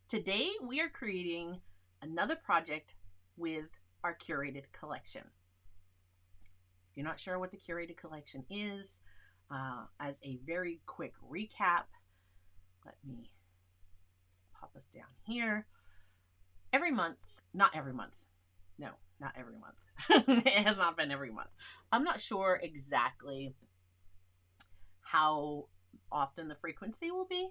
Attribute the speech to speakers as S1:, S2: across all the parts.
S1: Today we are creating another project with our curated collection. If you're not sure what the curated collection is, as a very quick recap, let me pop us down here. Every month, not every month, no, not every month. It has not been every month. I'm not sure exactly how often the frequency will be,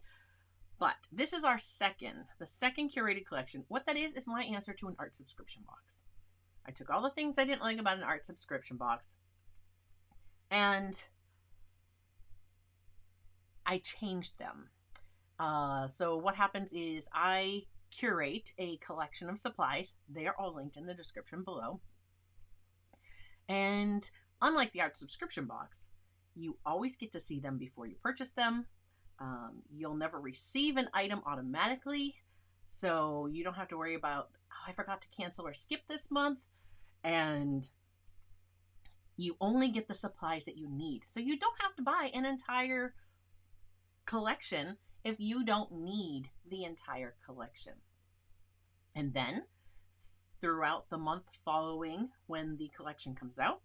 S1: but this is the second curated collection. What that is my answer to an art subscription box. I took all the things I didn't like about an art subscription box and I changed them. So what happens is I curate a collection of supplies. They are all linked in the description below. And unlike the art subscription box, you always get to see them before you purchase them. You'll never receive an item automatically, so you don't have to worry about, oh, I forgot to cancel or skip this month. And you only get the supplies that you need. So you don't have to buy an entire collection if you don't need the entire collection. And then throughout the month following when the collection comes out,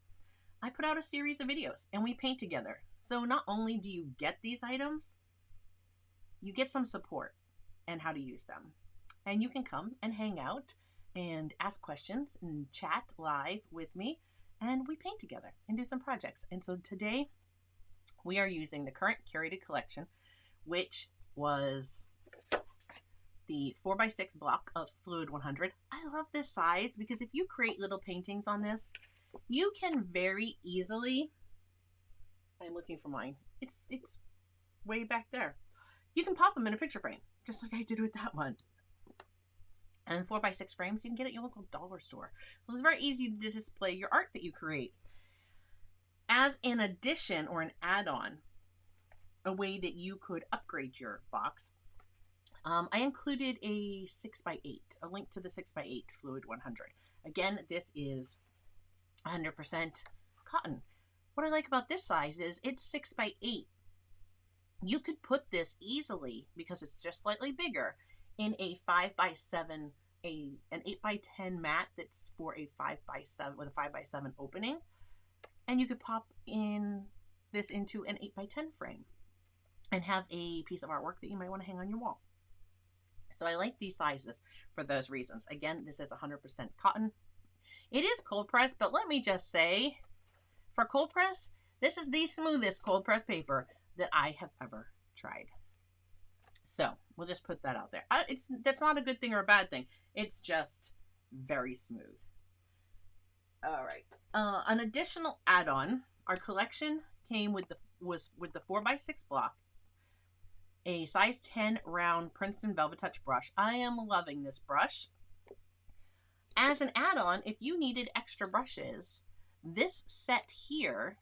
S1: I put out a series of videos and we paint together. So not only do you get these items, you get some support and how to use them. And you can come and hang out and ask questions and chat live with me, and we paint together and do some projects. And so today we are using the current curated collection, which was the 4x6 block of Fluid 100. I love this size because if you create little paintings on this, you can very easily, I'm looking for mine, it's way back there. You can pop them in a picture frame, just like I did with that one. And 4x6 frames, you can get at your local dollar store. So it's very easy to display your art that you create. As an addition or an add-on, a way that you could upgrade your box, I included a 6x8, a link to the 6x8 Fluid 100. Again, this is 100% cotton. What I like about this size is it's 6x8. You could put this easily, because it's just slightly bigger, in a 5x7, an 8x10 mat that's for a 5x7 with a 5x7 opening, and you could pop in this into an 8x10 frame and have a piece of artwork that you might want to hang on your wall. So I like these sizes for those reasons. Again, this is 100% cotton. It is cold pressed, but let me just say, for cold press, this is the smoothest cold press paper that I have ever tried. So we'll just put that out there. That's not a good thing or a bad thing. It's just very smooth. All right. An additional add-on, our collection came with the 4x6 block, a size 10 round Princeton Velvet Touch brush. I am loving this brush. As an add-on, if you needed extra brushes, this set here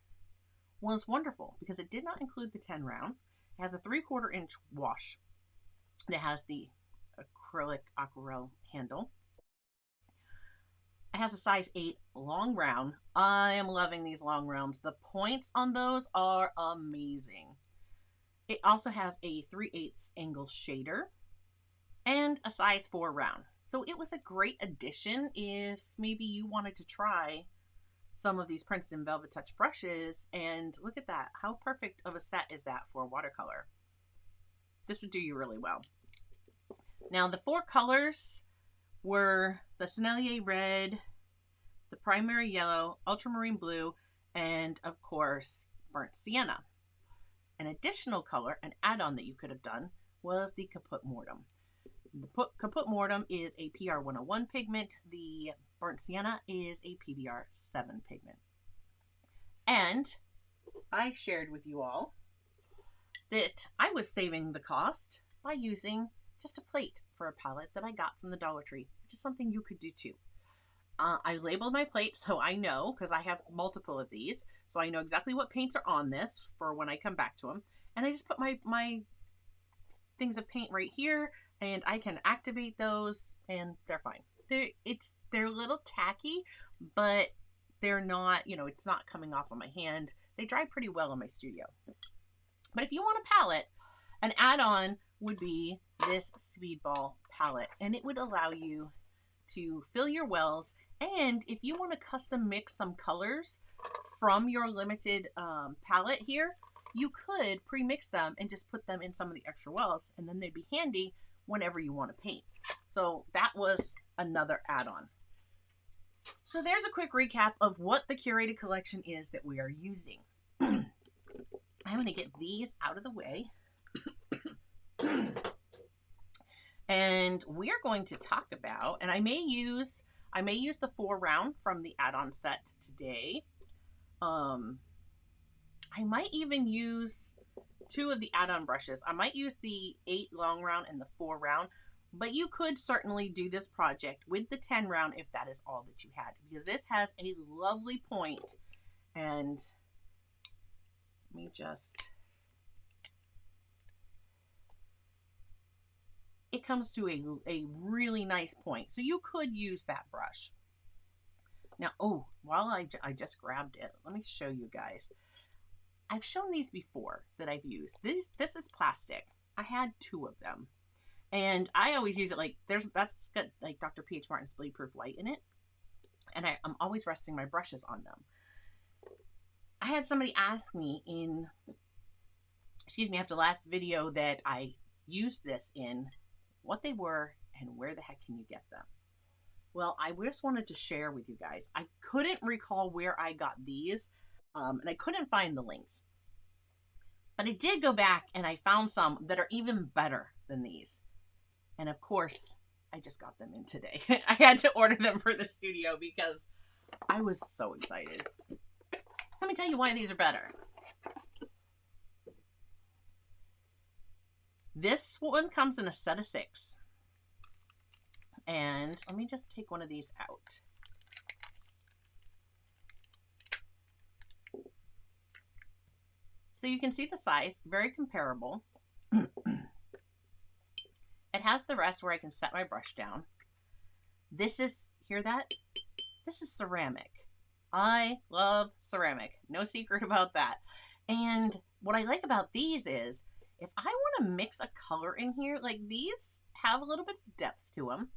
S1: was wonderful because it did not include the 10 round. It has a 3/4 inch wash that has the acrylic aquarelle handle. It has a size 8 long round. I am loving these long rounds. The points on those are amazing. It also has a 3/8 angle shader and a size 4 round. So it was a great addition if maybe you wanted to try some of these Princeton Velvet Touch brushes. And look at that. How perfect of a set is that for watercolor? This would do you really well. Now the 4 colors were the Sennelier red, the primary yellow, ultramarine blue, and of course burnt sienna. An additional color, an add-on that you could have done, was the Caput Mortem. The Caput Mortem is a PR 101 pigment. The burnt sienna is a PBR 7 pigment. And I shared with you all that I was saving the cost by using just a plate for a palette that I got from the Dollar Tree, which is something you could do too. I labeled my plate so I know, because I have multiple of these, so I know exactly what paints are on this for when I come back to them. And I just put my things of paint right here, and I can activate those, and they're fine. They're a little tacky, but they're not, it's not coming off on my hand. They dry pretty well in my studio. But if you want a palette, an add-on would be this Speedball palette, and it would allow you to fill your wells. And if you want to custom mix some colors from your limited palette here, you could pre-mix them and just put them in some of the extra wells, and then they'd be handy whenever you want to paint. So that was another add-on. So there's a quick recap of what the curated collection is that we are using. I'm going to get these out of the way. And we are going to talk about, and I may use the 4 round from the add-on set today. I might even use 2 of the add-on brushes. I might use the 8 long round and the 4 round, but you could certainly do this project with the 10 round if that is all that you had, because this has a lovely point. And let me just, it comes to a really nice point. So you could use that brush. Now, oh, while I just grabbed it, let me show you guys. I've shown these before that I've used. This is plastic. I had 2 of them. And I always use it like, that's got like Dr. P.H. Martin's Bleed Proof White in it. And I'm always resting my brushes on them. I had somebody ask me after the last video that I used this in, what they were and where the heck can you get them. Well, I just wanted to share with you guys. I couldn't recall where I got these, and I couldn't find the links. But I did go back and I found some that are even better than these. And of course, I just got them in today. I had to order them for the studio because I was so excited. Let me tell you why these are better. This one comes in a set of 6. And let me just take one of these out. So you can see the size, very comparable. It has the rest where I can set my brush down. This is, hear that? This is ceramic. I love ceramic. No secret about that. And what I like about these is, if I want to mix a color in here, like these have a little bit of depth to them.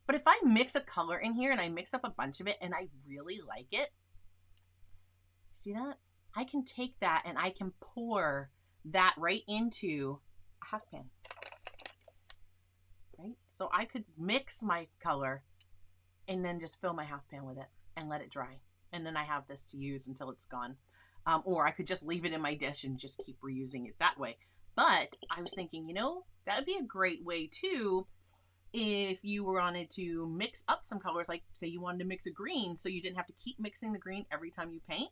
S1: But if I mix a color in here and I mix up a bunch of it and I really like it, see that? I can take that and I can pour that right into a half pan. Right? So I could mix my color and then just fill my half pan with it and let it dry. And then I have this to use until it's gone. Or I could just leave it in my dish and just keep reusing it that way. But I was thinking, you know, that would be a great way too if you wanted to mix up some colors. Like say you wanted to mix a green so you didn't have to keep mixing the green every time you paint.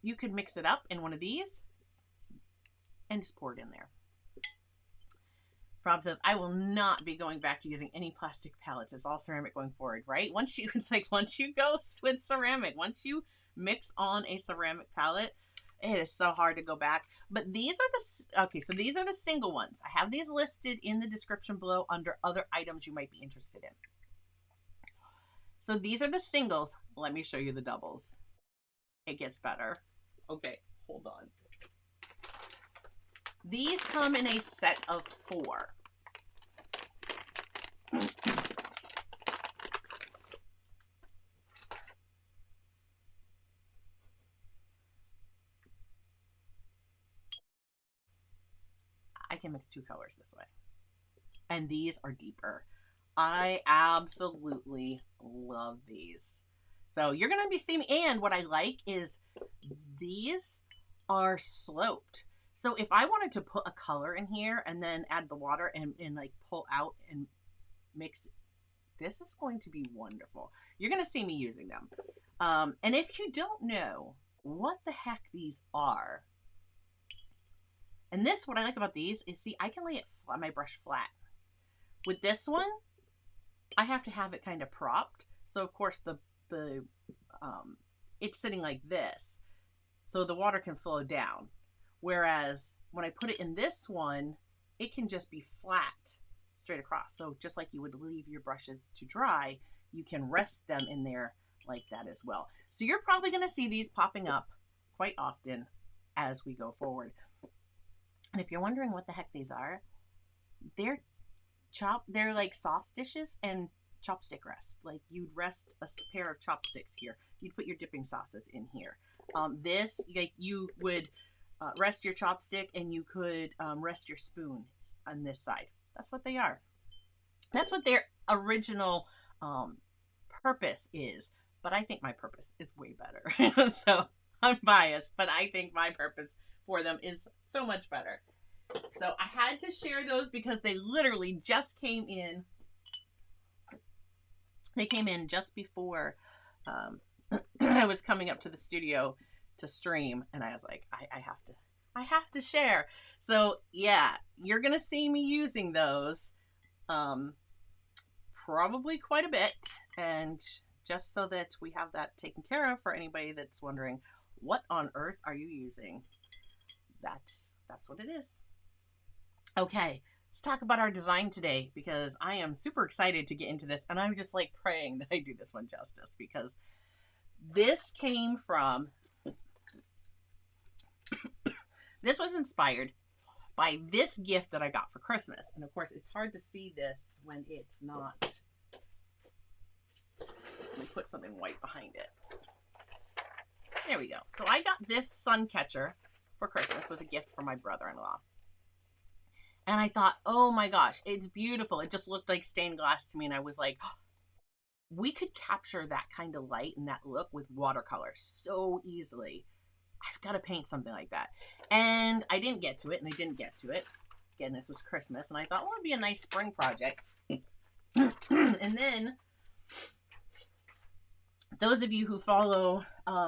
S1: You could mix it up in one of these and just pour it in there. Rob says, I will not be going back to using any plastic palettes. It's all ceramic going forward, right? Once you go with ceramic, once you mix on a ceramic palette, it is so hard to go back. But these are so these are the single ones. I have these listed in the description below under other items you might be interested in. So these are the singles. Let me show you the doubles. It gets better. Okay, hold on. These come in a set of 4. I can mix 2 colors this way. And these are deeper. I absolutely love these. So you're going to be seeing, and what I like is these are sloped. So if I wanted to put a color in here and then add the water and like pull out and mix, this is going to be wonderful. You're going to see me using them. And if you don't know what the heck these are, and this, what I like about these is, see, I can lay it my brush flat. With this one, I have to have it kind of propped. So of course it's sitting like this, so the water can flow down. Whereas when I put it in this one, it can just be flat straight across. So just like you would leave your brushes to dry, you can rest them in there like that as well. So you're probably going to see these popping up quite often as we go forward. And if you're wondering what the heck these are, they're like sauce dishes and chopstick rest. Like you'd rest a pair of chopsticks here. You'd put your dipping sauces in here. This, like, you would rest your chopstick, and you could rest your spoon on this side. That's what they are. That's what their original purpose is. But I think my purpose is way better. So I'm biased, but I think my purpose for them is so much better. So I had to share those because they literally just came in. They came in just before I was coming up to the studio to stream, and I was like, I have to share. So yeah, you're gonna see me using those probably quite a bit, and just so that we have that taken care of for anybody that's wondering, what on earth are you using? That's what it is. Okay, let's talk about our design today, because I am super excited to get into this, and I'm just like praying that I do this one justice, because this came from, this was inspired by this gift that I got for Christmas. And of course, it's hard to see this when it's not. Let me put something white behind it. There we go. So I got this sun catcher for Christmas. It was a gift from my brother-in-law. And I thought, oh my gosh, it's beautiful. It just looked like stained glass to me. And I was like, oh, we could capture that kind of light and that look with watercolor so easily. I've got to paint something like that. And I didn't get to it, and I didn't get to it. Again, this was Christmas, and I thought, well, it'd be a nice spring project. And then, those of you who follow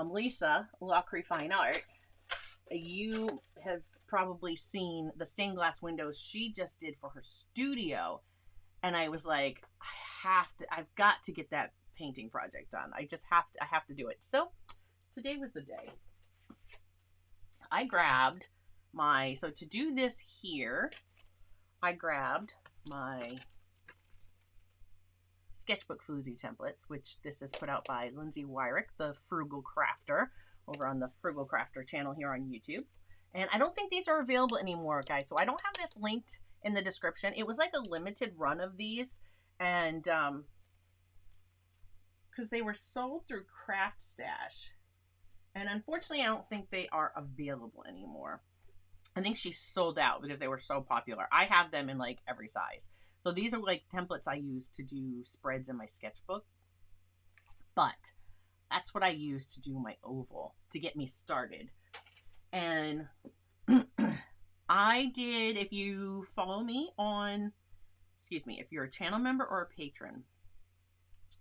S1: Lisa, Lockery Fine Art, you have probably seen the stained glass windows she just did for her studio. And I was like, I've got to get that painting project done. I have to do it. So today was the day. I grabbed so to do this here, I grabbed my sketchbook floozy templates, which this is put out by Lindsay Wyrick, the Frugal Crafter, over on the Frugal Crafter channel here on YouTube. And I don't think these are available anymore, guys, so I don't have this linked in the description. It was like a limited run of these, and because they were sold through Craft Stash. And unfortunately, I don't think they are available anymore. I think she sold out because they were so popular. I have them in like every size. So these are like templates I use to do spreads in my sketchbook. But that's what I use to do my oval to get me started. And I did, if you follow me on, if you're a channel member or a patron,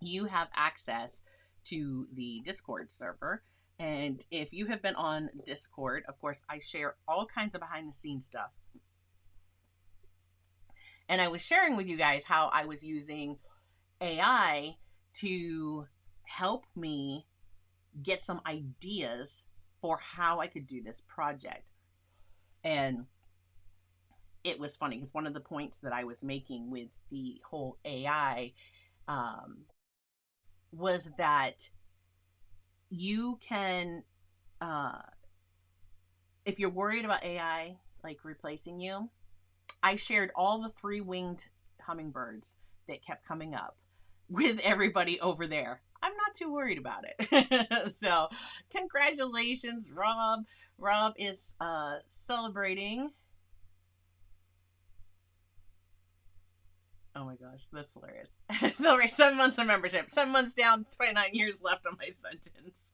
S1: you have access to the Discord server. And if you have been on Discord, of course, I share all kinds of behind the scenes stuff. And I was sharing with you guys how I was using AI to help me get some ideas for how I could do this project. And it was funny because one of the points that I was making with the whole AI was that you can, if you're worried about AI like replacing you, I shared all the 3-winged hummingbirds that kept coming up with everybody over there. I'm not too worried about it. So congratulations, Rob. Rob is celebrating. Oh my gosh, that's hilarious. Celebrate 7 months of membership. 7 months down, 29 years left on my sentence.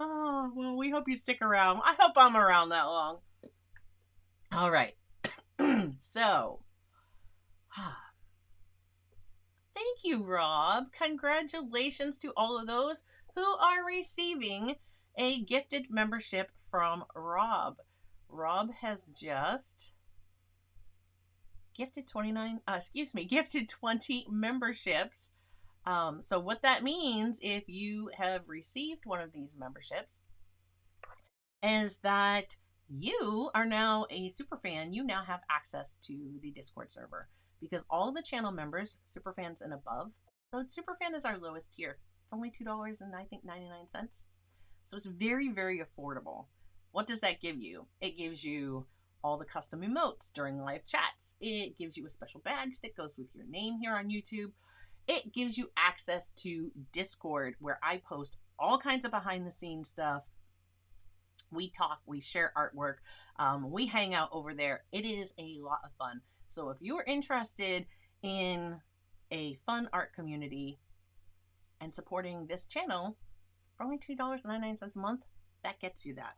S1: Oh, well, we hope you stick around. I hope I'm around that long. All right. So, thank you, Rob. Congratulations to all of those who are receiving a gifted membership from Rob. Rob has just gifted 20 memberships. So what that means, if you have received one of these memberships, is that you are now a super fan. You now have access to the Discord server, because all the channel members, super fans and above, so super fan is our lowest tier. It's only $2 and I think 99 cents. So it's very, very affordable. What does that give you? It gives you all the custom emotes during live chats. It gives you a special badge that goes with your name here on YouTube. It gives you access to Discord, where I post all kinds of behind the scenes stuff. We talk, we share artwork, we hang out over there. It is a lot of fun. So if you are interested in a fun art community and supporting this channel for only $2.99 a month, that gets you that.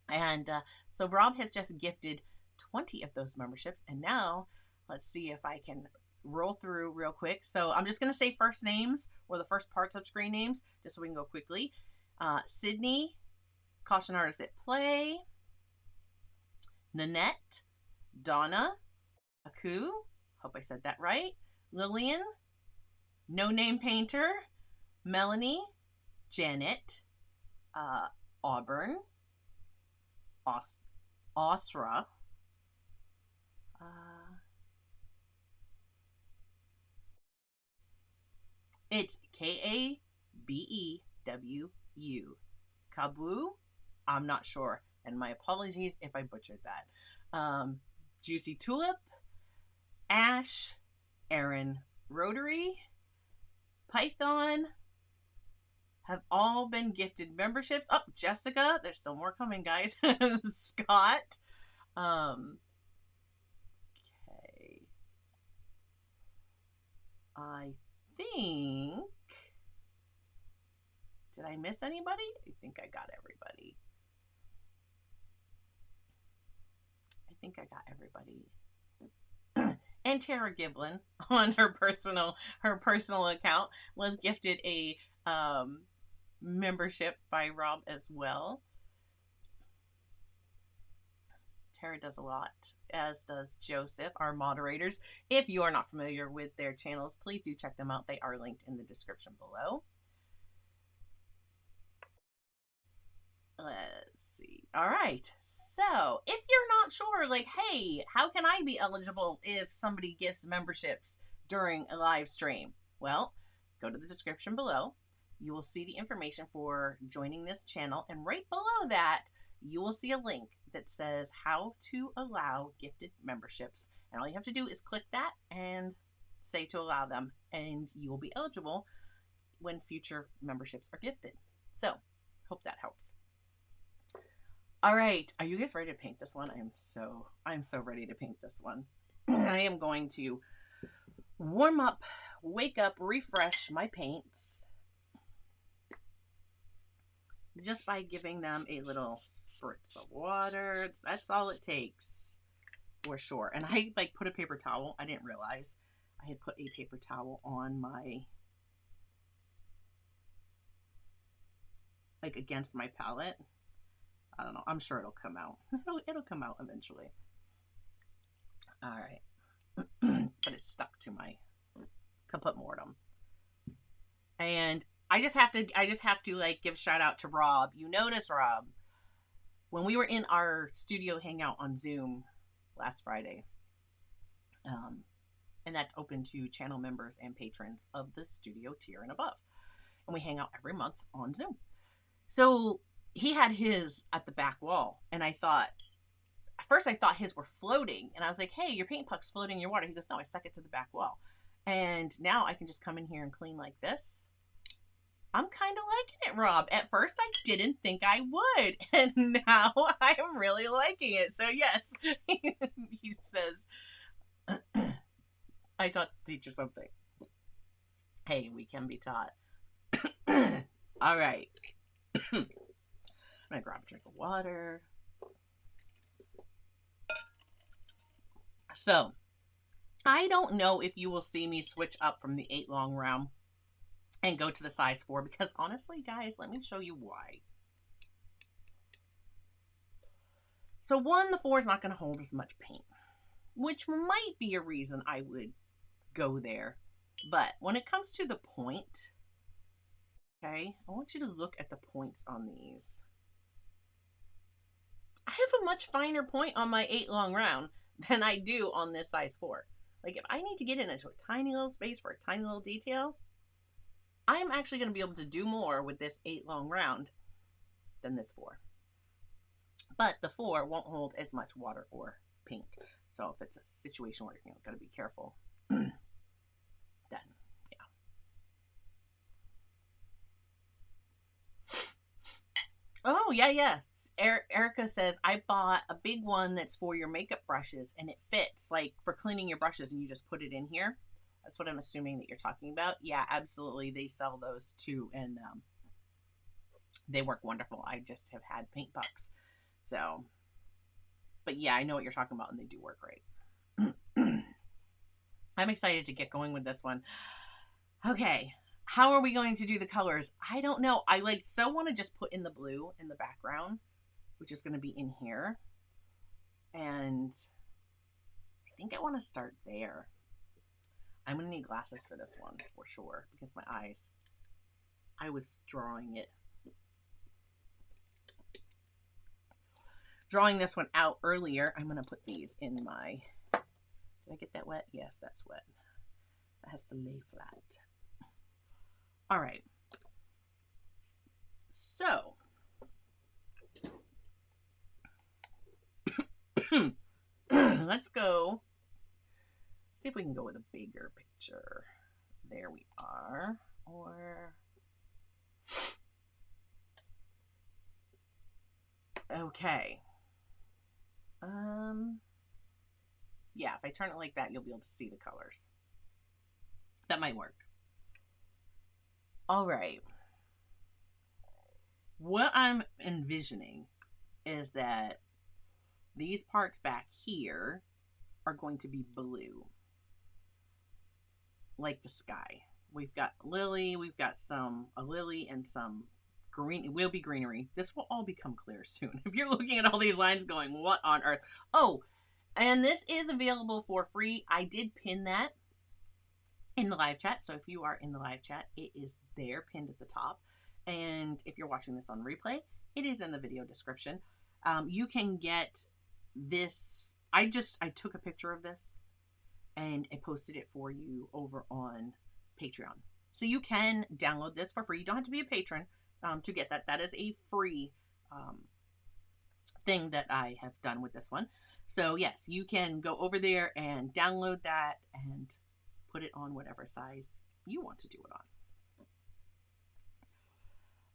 S1: And so Rob has just gifted 20 of those memberships. And now let's see if I can roll through real quick. So I'm just going to say first names, or the first parts of screen names, just so we can go quickly. Sydney, Caution Artists at Play. Nanette, Donna, Aku, hope I said that right. Lillian, No Name Painter, Melanie, Janet, Auburn, Osra, it's Kabewu, Kabu, I'm not sure, and my apologies if I butchered that. Juicy Tulip, Ash, Aaron Rotary, Python have all been gifted memberships. Oh, Jessica, there's still more coming, guys. Scott. Okay. I think, did I miss anybody? I think I got everybody. And Tara Giblin on her personal account was gifted a membership by Rob as well. Tara does a lot, as does Joseph, our moderators. If you are not familiar with their channels, please do check them out. They are linked in the description below. Let's see. All right. So if you're not sure, like, hey, how can I be eligible if somebody gifts memberships during a live stream? Well, go to the description below. You will see the information for joining this channel. And right below that, you will see a link that says how to allow gifted memberships. And all you have to do is click that and say to allow them. And you will be eligible when future memberships are gifted. So, hope that helps. All right, are you guys ready to paint this one? I'm so ready to paint this one. I am going to warm up, wake up, refresh my paints just by giving them a little spritz of water. That's all it takes, for sure. And I like put a paper towel. I didn't realize I had put a paper towel on my, like, against my palette. I don't know. I'm sure it'll come out. It'll come out eventually. All right. But it's stuck to my kaput mortem. And I just have to like give a shout out to Rob. You notice, Rob, when we were in our studio hangout on Zoom last Friday, and that's open to channel members and patrons of the studio tier and above. And we hang out every month on Zoom. So he had his at the back wall, and I thought, at first I thought his were floating, and I was like, hey, your paint puck's floating in your water. He goes, no, I stuck it to the back wall. And now I can just come in here and clean like this. I'm kind of liking it, Rob. At first I didn't think I would, and now I'm really liking it. So yes, he says, I taught the teacher something. Hey, we can be taught. All right. I'm gonna grab a drink of water. So, I don't know if you will see me switch up from the 8 long round and go to the size 4, because honestly, guys, let me show you why. So one, the 4 is not going to hold as much paint, which might be a reason I would go there. But when it comes to the point, okay, I want you to look at the points on these. I have a much finer point on my 8 long round than I do on this size 4. Like, if I need to get into a tiny little space for a tiny little detail, I'm actually going to be able to do more with this 8 long round than this 4. but the 4 won't hold as much water or paint. So if it's a situation where you're going to be careful, then yeah. Oh, yeah, yes. Erica says, I bought a big one that's for your makeup brushes, and it fits, like, for cleaning your brushes, and you just put it in here. That's what I'm assuming that you're talking about. Yeah, absolutely. They sell those too, and they work wonderful. I just have had paint bucks. So, but yeah, I know what you're talking about, and they do work great. I'm excited to get going with this one. Okay, how are we going to do the colors? I don't know. I so want to just put in the blue in the background, which is going to be in here. And I think I want to start there. I'm going to need glasses for this one for sure, because my eyes, I was drawing this one out earlier. I'm going to put these in my, did I get that wet? Yes, that's wet. That has to lay flat. All right. So, let's go. See if we can go with a bigger picture. There we are. Or, okay. Yeah, if I turn it like that, you'll be able to see the colors. That might work. All right. What I'm envisioning is that these parts back here are going to be blue, like the sky. We've got lily, we've got a lily and some green. It will be greenery. This will all become clear soon. If you're looking at all these lines going, what on earth? Oh, and this is available for free. I did pin that in the live chat. So if you are in the live chat, it is there pinned at the top. And if you're watching this on replay, it is in the video description. You can get this. I took a picture of this and I posted it for you over on Patreon. So you can download this for free. You don't have to be a patron to get that. That is a free thing that I have done with this one. So yes, you can go over there and download that and put it on whatever size you want to do it on.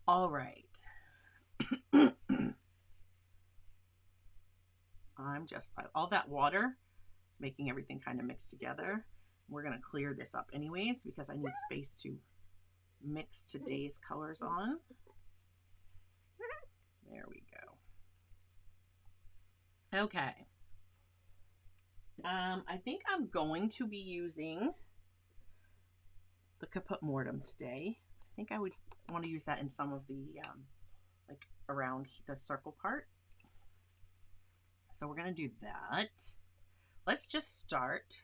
S1: All right. All that water is making everything kind of mixed together. We're going to clear this up anyways because I need space to mix today's colors on. There we go. Okay. I think I'm going to be using the Caput Mortem today. I think I would want to use that in some of the, like around the circle part. So we're going to do that. Let's just start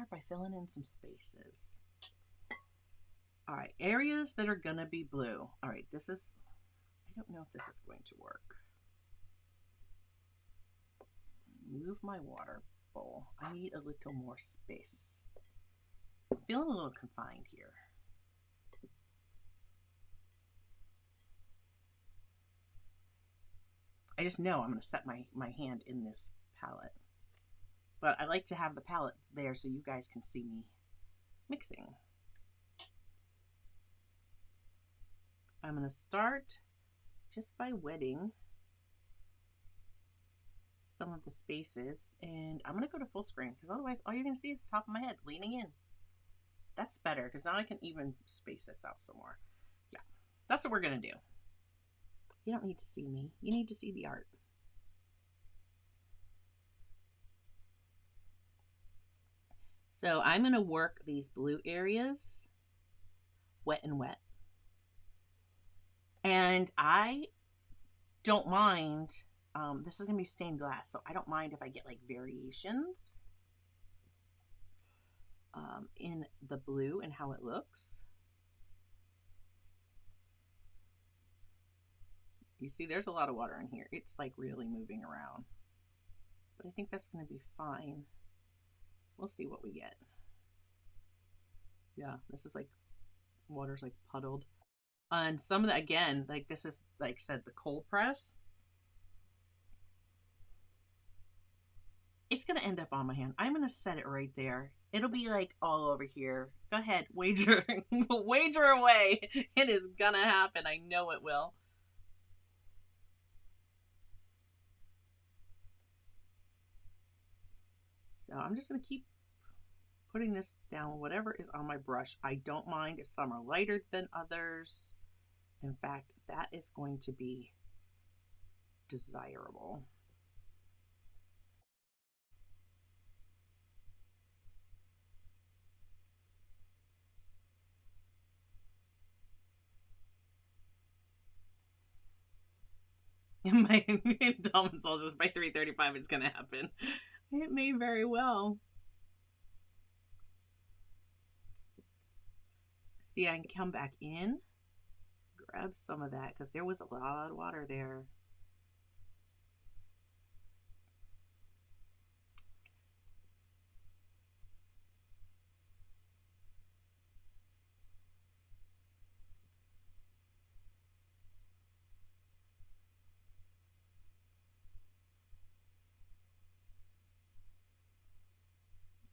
S1: by filling in some spaces. All right, areas that are going to be blue. All right, I don't know if this is going to work. Move my water bowl. I need a little more space. I'm feeling a little confined here. I just know I'm going to set my hand in this palette. But I like to have the palette there so you guys can see me mixing. I'm going to start just by wetting some of the spaces, and I'm going to go to full screen because otherwise all you're going to see is the top of my head leaning in. That's better because now I can even space this out some more. Yeah, that's what we're going to do. You don't need to see me. You need to see the art. So I'm going to work these blue areas wet and wet. And I don't mind, this is going to be stained glass, so I don't mind if I get like variations in the blue and how it looks. You see, there's a lot of water in here. It's like really moving around. But I think that's going to be fine. We'll see what we get. Yeah, this is like, water's like puddled. And some of that, again, like this is, like I said, the cold press. It's going to end up on my hand. I'm going to set it right there. It'll be like all over here. Go ahead, wager. Wager away. It is going to happen. I know it will. So I'm just going to keep putting this down, whatever is on my brush. I don't mind if some are lighter than others. In fact, that is going to be desirable. My Dolphin Souls is by 3:35. It's gonna happen. It may very well. See, I can come back in, grab some of that because there was a lot of water there.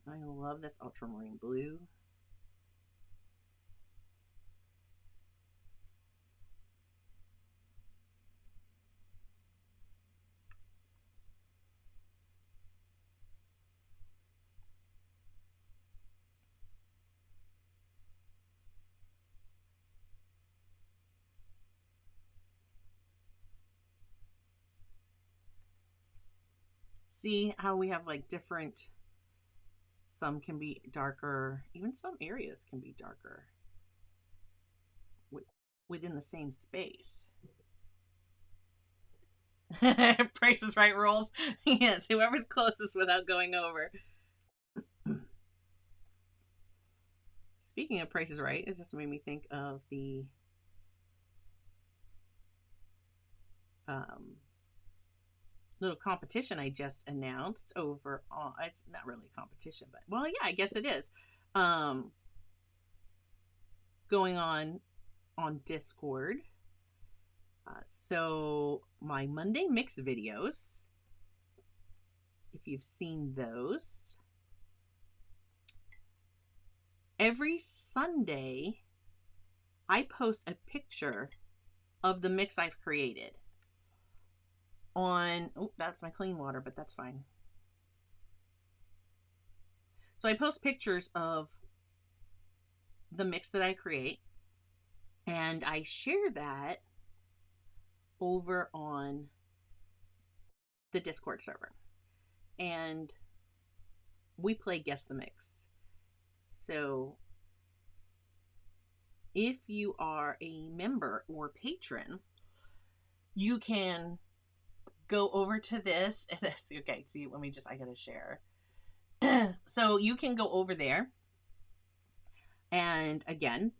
S1: I love this ultramarine blue. See how we have like different, some can be darker, even some areas can be darker within the same space. Price is Right rules. Yes, whoever's closest without going over. Speaking of Price is Right, it just made me think of the little competition I just announced over on, it's not really a competition, but well, yeah, I guess it is. Going on Discord. So my Monday mix videos, if you've seen those, every Sunday I post a picture of the mix I've created on, oh, that's my clean water, but that's fine. So I post pictures of the mix that I create, and I share that over on the Discord server. And we play Guess the Mix. So if you are a member or patron, you can go over to this. Okay, see, let me just, I gotta share. So you can go over there, and again,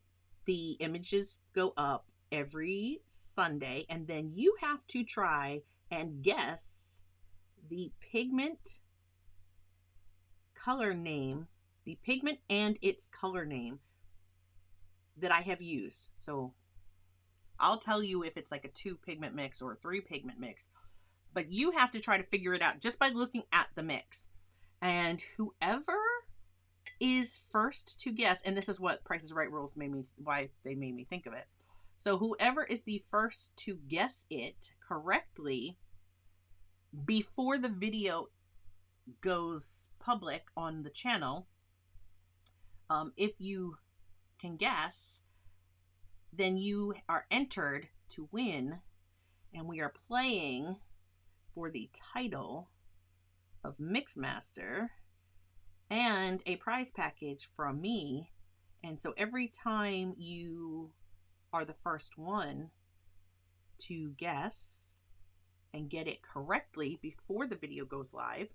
S1: the images go up every Sunday, and then you have to try and guess the pigment color name, the pigment and its color name that I have used. So I'll tell you if it's like a 2 pigment mix or a 3 pigment mix, but you have to try to figure it out just by looking at the mix. And whoever is first to guess, and this is what Price is Right rules made me, why they made me think of it. So whoever is the first to guess it correctly before the video goes public on the channel, if you can guess, then you are entered to win, and we are playing for the title of Mixmaster and a prize package from me. And so every time you are the first one to guess and get it correctly before the video goes live,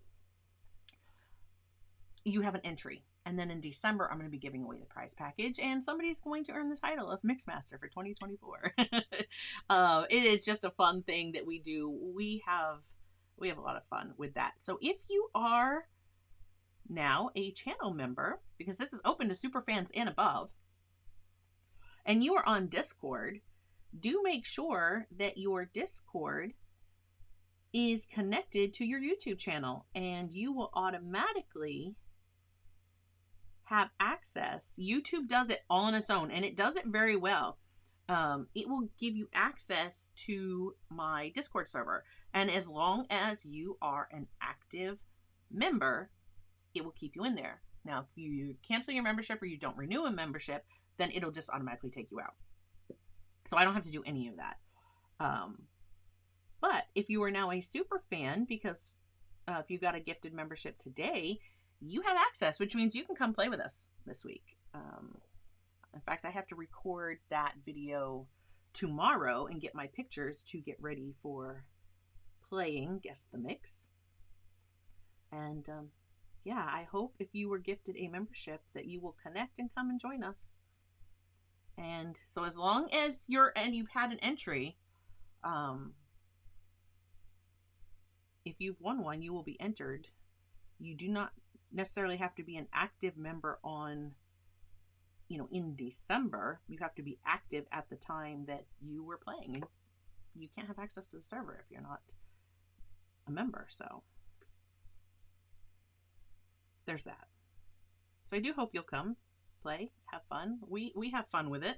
S1: you have an entry. And then in December, I'm going to be giving away the prize package, and somebody's going to earn the title of Mixmaster for 2024. It is just a fun thing that we do. We have a lot of fun with that. So if you are now a channel member, because this is open to super fans and above, and you are on Discord, do make sure that your Discord is connected to your YouTube channel, and you will automatically have access. YouTube does it all on its own, and it does it very well. It will give you access to my Discord server, and as long as you are an active member, it will keep you in there. Now, if you cancel your membership or you don't renew a membership, then it'll just automatically take you out. So I don't have to do any of that. But if you are now a super fan, because if you got a gifted membership today, you have access, which means you can come play with us this week. In fact, I have to record that video tomorrow and get my pictures to get ready for playing Guess the Mix. And yeah, I hope if you were gifted a membership that you will connect and come and join us. And so as long as you've had an entry, if you've won one, you will be entered. You do not necessarily have to be an active member on, in December. You have to be active at the time that you were playing. And you can't have access to the server if you're not a member. So there's that. So I do hope you'll come, play, have fun. We have fun with it.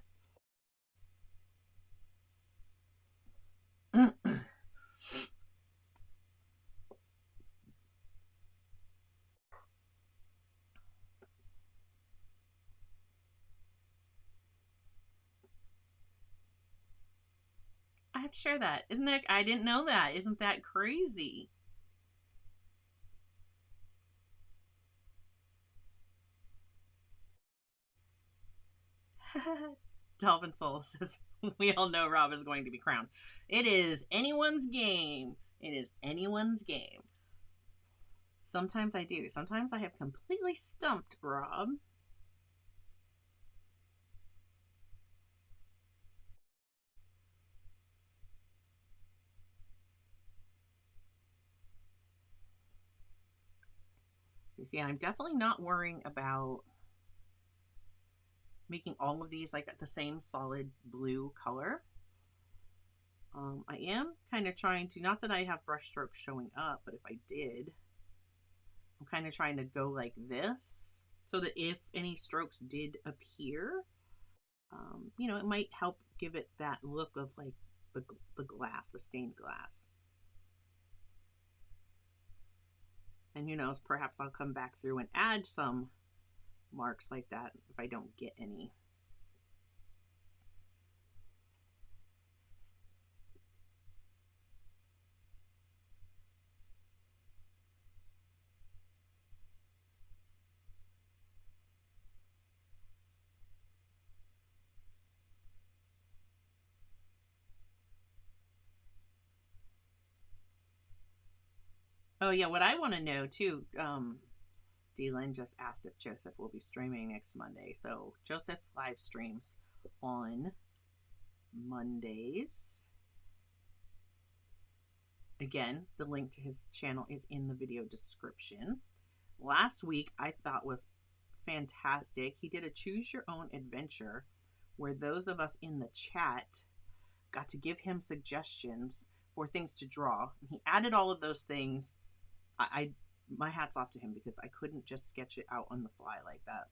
S1: I have to share that. Isn't it? I didn't know that. Isn't that crazy? Dolphin Soul says, we all know Rob is going to be crowned. It is anyone's game. It is anyone's game. Sometimes I do. Sometimes I have completely stumped Rob. You see, I'm definitely not worrying about making all of these like the same solid blue color. I am kind of trying to, not that I have brush strokes showing up, but if I did, I'm kind of trying to go like this so that if any strokes did appear, it might help give it that look of like the glass, the stained glass. And who knows, perhaps I'll come back through and add some marks like that if I don't get any. Oh yeah, what I want to know too, Dylan just asked if Joseph will be streaming next Monday. So Joseph live streams on Mondays. Again, the link to his channel is in the video description. Last week I thought was fantastic. He did a choose your own adventure where those of us in the chat got to give him suggestions for things to draw. And he added all of those things. My hat's off to him because I couldn't just sketch it out on the fly like that.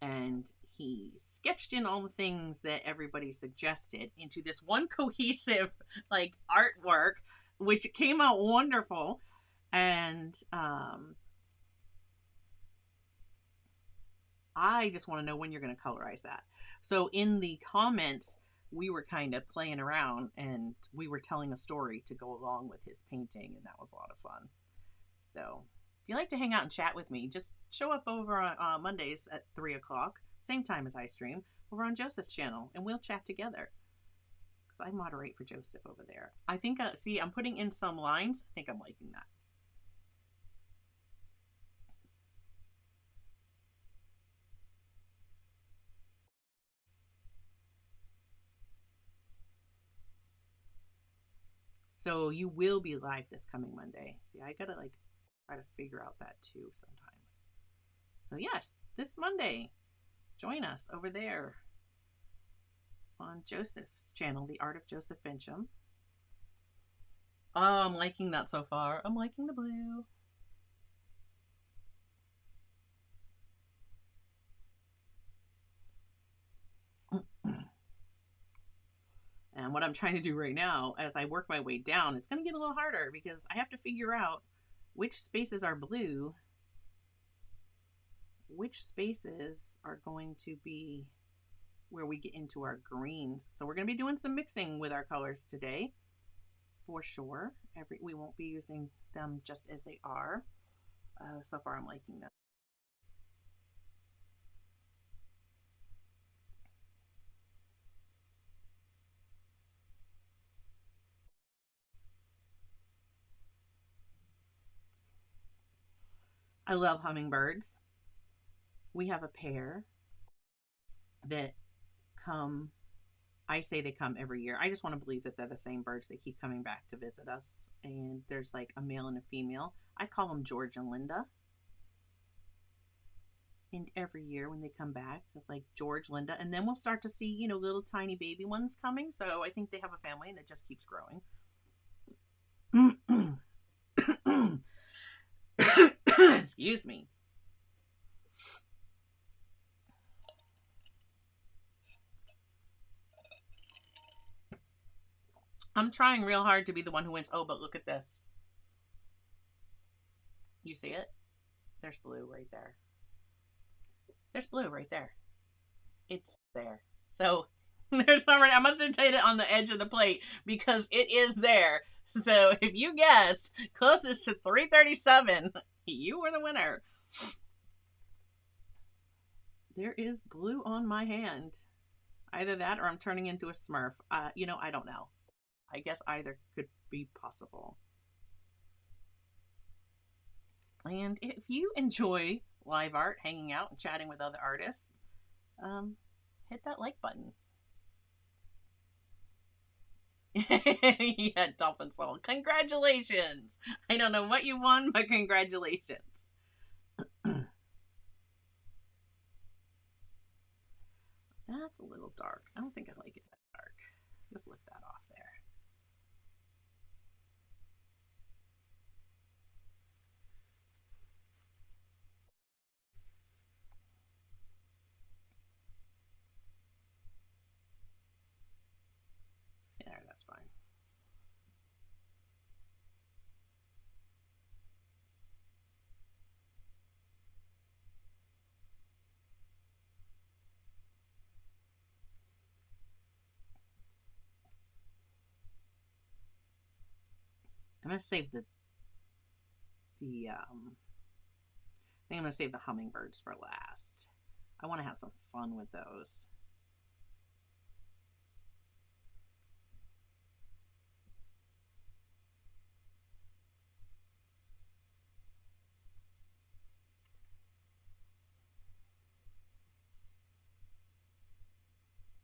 S1: And he sketched in all the things that everybody suggested into this one cohesive like artwork, which came out wonderful. And I just want to know when you're going to colorize that. So in the comments, we were kind of playing around and we were telling a story to go along with his painting, and that was a lot of fun. So if you like to hang out and chat with me, just show up over on Mondays at 3 o'clock, same time as I stream, over on Joseph's channel, and we'll chat together. Because I moderate for Joseph over there. I think, see, I'm putting in some lines. I think I'm liking that. So you will be live this coming Monday. See, I gotta like try to figure out that too sometimes. So yes, this Monday, join us over there on Joseph's channel, The Art of Joseph Fincham. Oh, I'm liking that so far. I'm liking the blue. And what I'm trying to do right now, as I work my way down, it's going to get a little harder because I have to figure out which spaces are blue, which spaces are going to be where we get into our greens. So we're going to be doing some mixing with our colors today, for sure. We won't be using them just as they are. So far, I'm liking them. I love hummingbirds. We have a pair that come, I say they come every year. I just want to believe that they're the same birds. They keep coming back to visit us. And there's like a male and a female. I call them George and Linda. And every year when they come back, it's like George, Linda. And then we'll start to see, little tiny baby ones coming. So I think they have a family that just keeps growing. Excuse me. I'm trying real hard to be the one who wins. Oh, but look at this. You see it? There's blue right there. There's blue right there. It's there. So there's already, I must have taken it on the edge of the plate because it is there. So if you guessed closest to 337, you were the winner. There is blue on my hand. Either that or I'm turning into a Smurf. I don't know. I guess either could be possible. And if you enjoy live art, hanging out and chatting with other artists, hit that like button. Yeah, Dolphin Soul. Congratulations! I don't know what you won, but congratulations. That's a little dark. I don't think I like it that dark. Just lift that off there. There, that's fine. I'm gonna save the I think I'm gonna save the hummingbirds for last. I want to have some fun with those.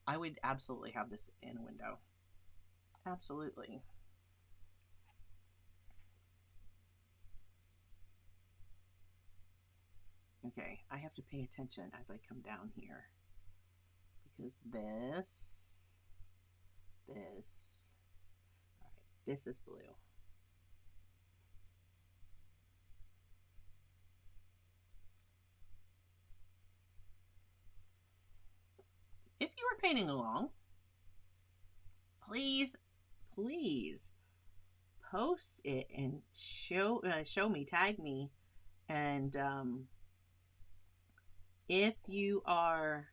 S1: I would absolutely have this in a window. Absolutely. Okay, I have to pay attention as I come down here because this, all right, this is blue. If you are painting along, please post it and show me, tag me, and if you are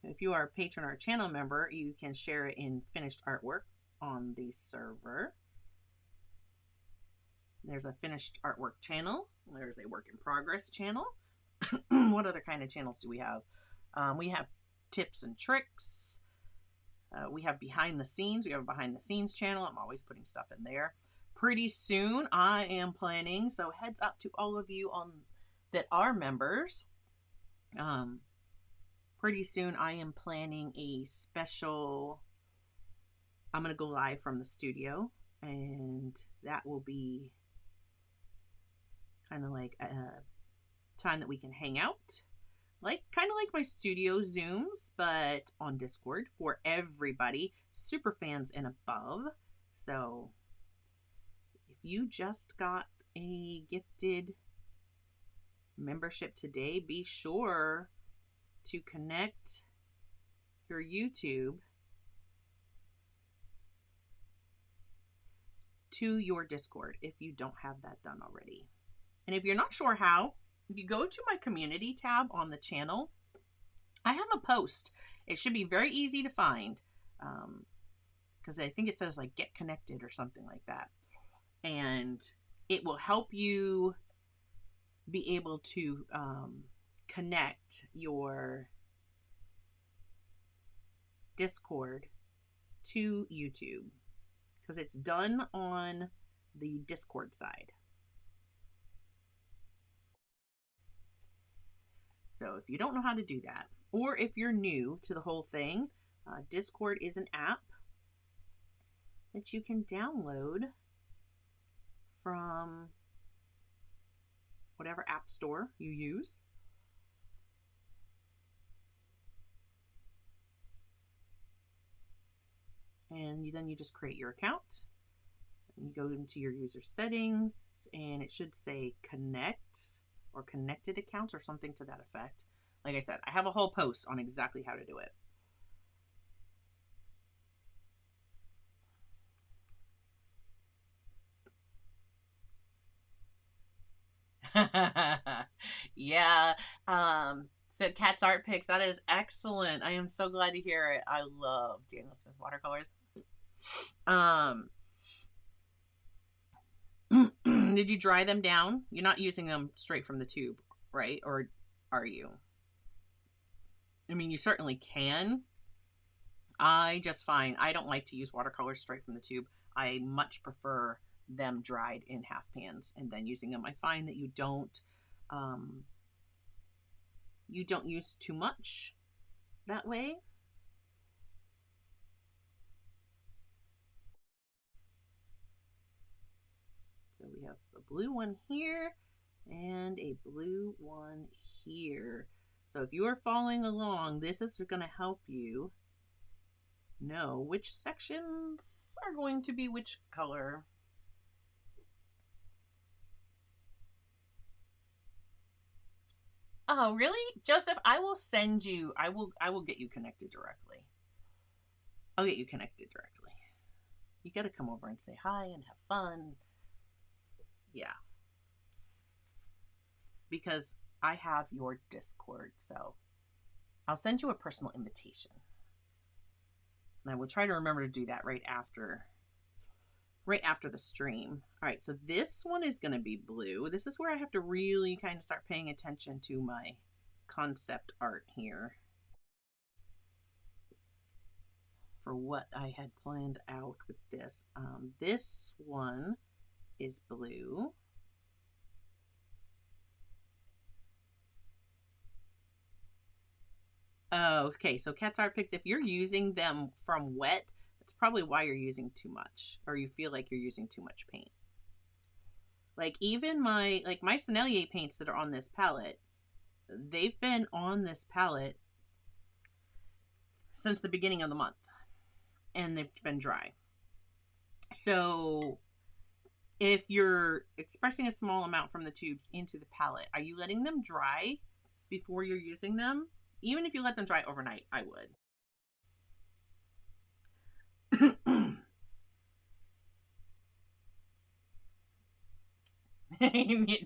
S1: a patron or a channel member, you can share it in finished artwork on the server. There's a finished artwork channel. There's a work in progress channel. What other kind of channels do we have? We have tips and tricks. We have behind the scenes. We have a behind the scenes channel. I'm always putting stuff in there. Pretty soon I am planning, so heads up to all of you that are members. Pretty soon I am planning a special, I'm going to go live from the studio, and that will be kind of like a time that we can hang out. Kind of like my studio Zooms, but on Discord for everybody, super fans and above. So you just got a gifted membership today, be sure to connect your YouTube to your Discord if you don't have that done already. And if you're not sure how, if you go to my community tab on the channel, I have a post. It should be very easy to find because I think it says like get connected or something like that. And it will help you be able to connect your Discord to YouTube because it's done on the Discord side. So if you don't know how to do that, or if you're new to the whole thing, Discord is an app that you can download from whatever app store you use. And then you just create your account. You go into your user settings and it should say connect or connected accounts or something to that effect. Like I said, I have a whole post on exactly how to do it. Yeah. So Kat's art picks, that is excellent. I am so glad to hear it. I love Daniel Smith watercolors. Did you dry them down? You're not using them straight from the tube, right? Or are you? I mean, you certainly can. I just find I don't like to use watercolors straight from the tube. I much prefer them dried in half pans and then using them. I find that you don't use too much that way. So we have a blue one here and a blue one here. So if you are following along, this is going to help you know which sections are going to be which color. Oh, really? Joseph, I will send you, I will get you connected directly. I'll get you connected directly. You got to come over and say hi and have fun. Yeah. Because I have your Discord, so I'll send you a personal invitation. And I will try to remember to do that right after the stream. All right, so this one is going to be blue. This is where I have to really kind of start paying attention to my concept art here for what I had planned out with this. This one is blue. Oh, okay, so Cat's Art Picks, if you're using them from wet, that's probably why you're using too much, or you feel like you're using too much paint. Like even my Sennelier paints that are on this palette, they've been on this palette since the beginning of the month, and they've been dry. So if you're expressing a small amount from the tubes into the palette, are you letting them dry before you're using them? Even if you let them dry overnight, I would.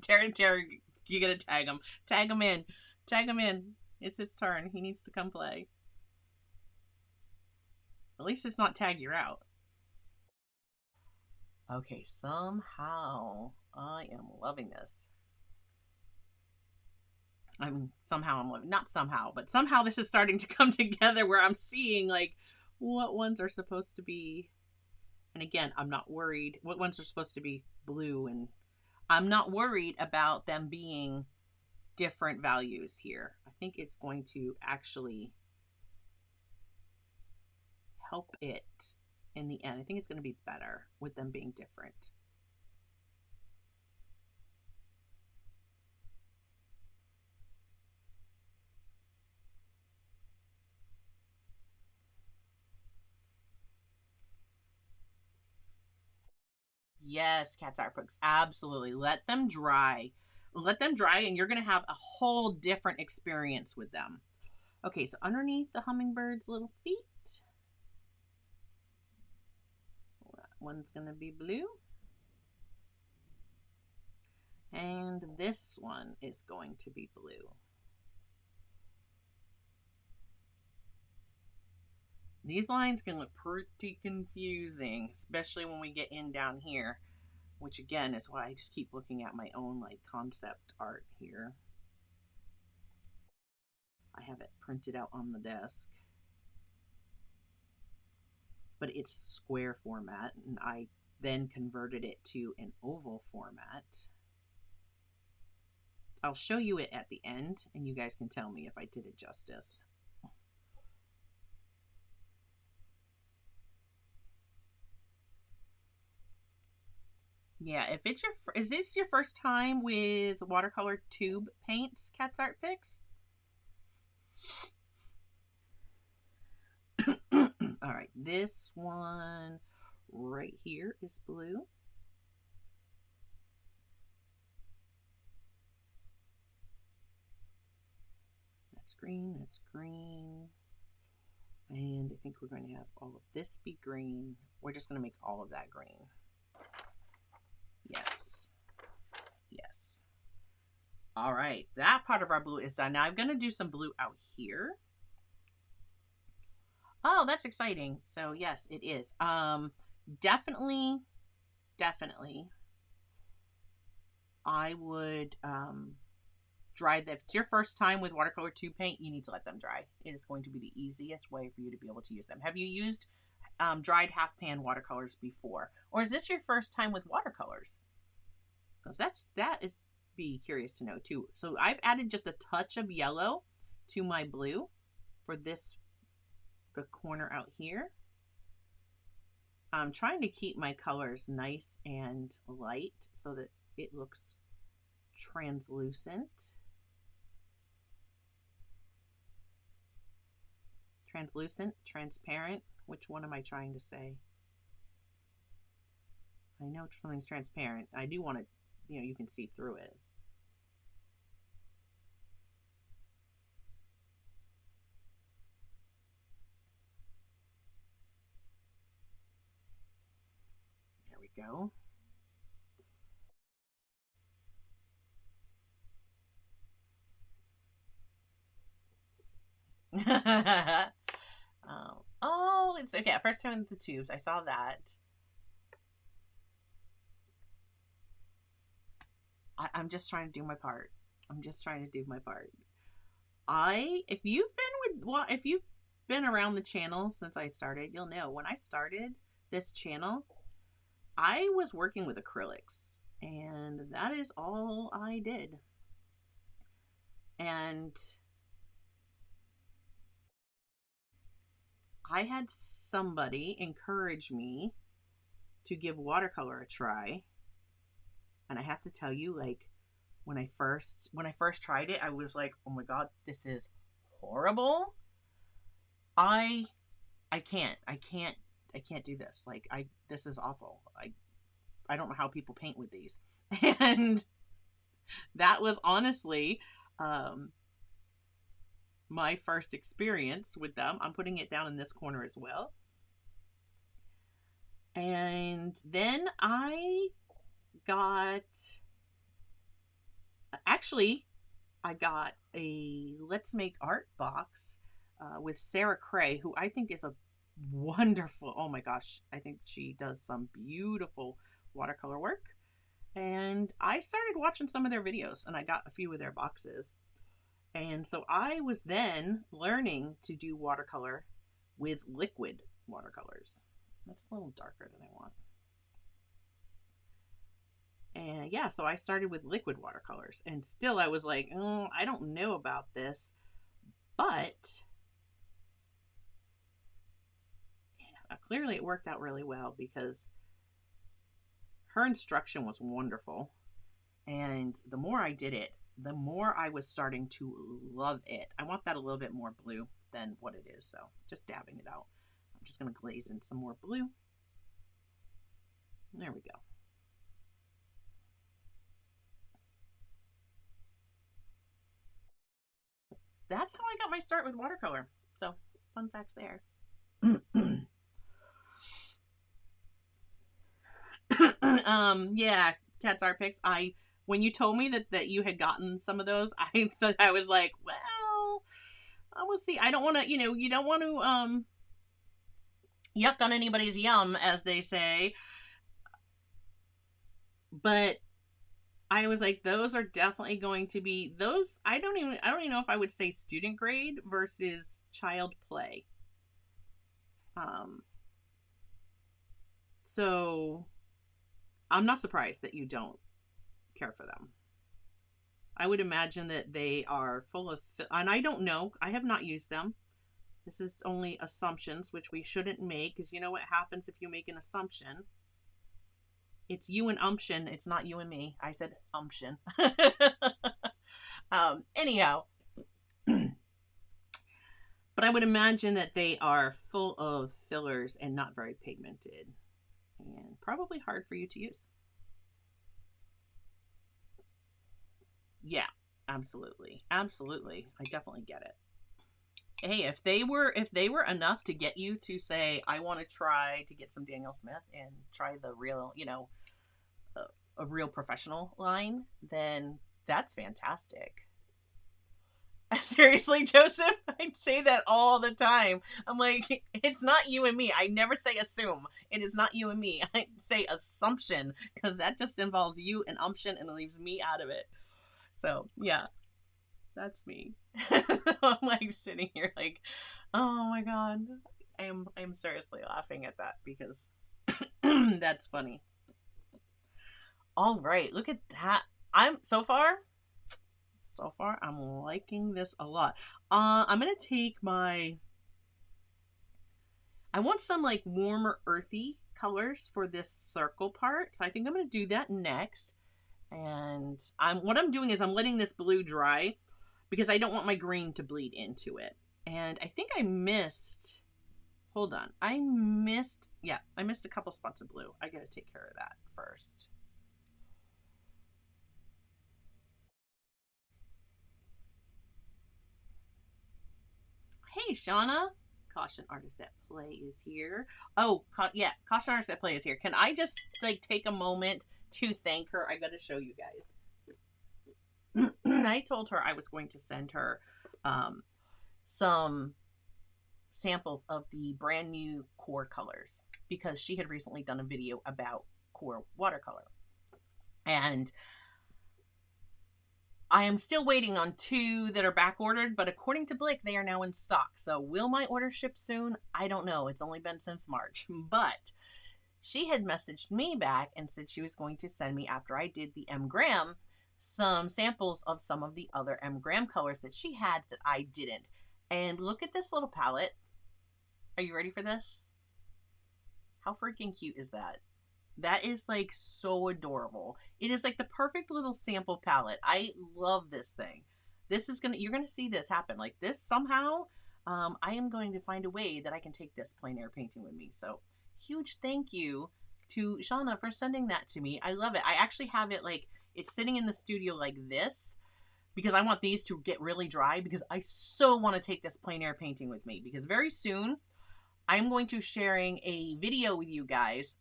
S1: Terry, you gotta tag him. Tag him in. Tag him in. It's his turn. He needs to come play. At least it's not tag you're out. Okay, somehow I am loving this. Not somehow, but somehow this is starting to come together where I'm seeing like what ones are supposed to be. And again, I'm not worried what ones are supposed to be blue, and I'm not worried about them being different values here. I think it's going to actually help it in the end. I think it's going to be better with them being different. Yes, cat's art books. Absolutely. Let them dry. Let them dry, and you're going to have a whole different experience with them. Okay, so underneath the hummingbird's little feet, one's going to be blue. And this one is going to be blue. These lines can look pretty confusing, especially when we get in down here, which again is why I just keep looking at my own like concept art here. I have it printed out on the desk, but it's square format, and I then converted it to an oval format. I'll show you it at the end, and you guys can tell me if I did it justice. Yeah, if it's is this your first time with watercolor tube paints, Cat's Art Picks? All right, this one right here is blue. That's green, that's green. And I think we're going to have all of this be green. We're just going to make all of that green. Yes. Yes. All right, that part of our blue is done. Now I'm going to do some blue out here. Oh, that's exciting. So yes, it is. Definitely, I would dry them. If it's your first time with watercolor tube paint, you need to let them dry. It is going to be the easiest way for you to be able to use them. Have you used dried half pan watercolors before, or is this your first time with watercolors? Because that is be curious to know too. So I've added just a touch of yellow to my blue for this, the corner out here. I'm trying to keep my colors nice and light so that it looks translucent. Translucent, transparent. Which one am I trying to say? I know something's transparent. I do want it, you know, you can see through it. There we go. Oh, it's okay. First time with the tubes. I saw that. I'm just trying to do my part. I'm just trying to do my part. If you've been around the channel since I started, you'll know when I started this channel, I was working with acrylics, and that is all I did. And I had somebody encourage me to give watercolor a try. And I have to tell you, like, when I first tried it, I was like, oh my God, this is horrible. I can't do this. Like, this is awful. I don't know how people paint with these. And that was honestly my first experience with them. I'm putting it down in this corner as well. And then I got a Let's Make Art box with Sarah Cray, who I think is a wonderful, oh my gosh, I think she does some beautiful watercolor work. And I started watching some of their videos, and I got a few of their boxes. And so I was then learning to do watercolor with liquid watercolors. That's a little darker than I want. And yeah, so I started with liquid watercolors, and still I was like, oh, I don't know about this, but yeah, clearly it worked out really well because her instruction was wonderful. And the more I did it, the more I was starting to love it. I want that a little bit more blue than what it is, so just dabbing it out. I'm just going to glaze in some more blue. There we go. that's how I got my start with watercolor. So fun facts there. Yeah, cat's art picks. When you told me that you had gotten some of those, I thought, I was like, well, I will see. I don't want to, you don't want to yuck on anybody's yum, as they say. But I was like, those are definitely going to be those. I don't even know if I would say student grade versus child play. So I'm not surprised that you don't care for them. I would imagine that they are full of, and I don't know, I have not used them. This is only assumptions, which we shouldn't make, because you know what happens if you make an assumption? It's you and umption. It's not you and me. I said umption. Anyhow, but I would imagine that they are full of fillers and not very pigmented, and probably hard for you to use. Yeah, absolutely. Absolutely. I definitely get it. Hey, if they were enough to get you to say, I want to try to get some Daniel Smith and try the real, a real professional line, then that's fantastic. Seriously, Joseph, I say that all the time. I'm like, it's not you and me. I never say assume. It is not you and me. I say assumption, because that just involves you and umption and it leaves me out of it. So yeah, that's me. I'm like sitting here like, oh my god. I'm seriously laughing at that because that's funny. All right, look at that. I'm so far I'm liking this a lot. I'm gonna take I want some like warmer earthy colors for this circle part, so I think I'm gonna do that next. And what I'm doing is I'm letting this blue dry because I don't want my green to bleed into it. And I think I missed, hold on, I missed a couple spots of blue. I gotta take care of that first. Hey, Shauna. Caution Artist at Play is here. Oh, yeah, Caution Artist at Play is here. Can I just like take a moment to thank her? I gotta show you guys. I told her I was going to send her some samples of the brand new core colors because she had recently done a video about core watercolor. And I am still waiting on 2 that are back ordered, but according to Blick, they are now in stock. So will my order ship soon? I don't know. It's only been since March. But she had messaged me back and said she was going to send me, after I did the M Graham, some samples of some of the other M Graham colors that she had that I didn't. And look at this little palette. Are you ready for this? How freaking cute is that? That is like so adorable. It is like the perfect little sample palette. I love this thing. You're gonna see this happen. Like this somehow, I am going to find a way that I can take this plein air painting with me. So huge thank you to Shauna for sending that to me. I love it. I actually have it like, it's sitting in the studio like this because I want these to get really dry because I so want to take this plein air painting with me because very soon I'm going to sharing a video with you guys.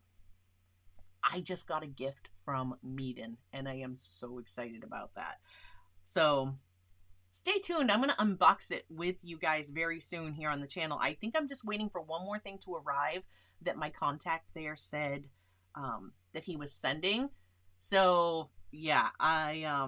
S1: I just got a gift from Meeden and I am so excited about that. So stay tuned. I'm going to unbox it with you guys very soon here on the channel. I think I'm just waiting for one more thing to arrive that my contact there said that he was sending. So yeah, I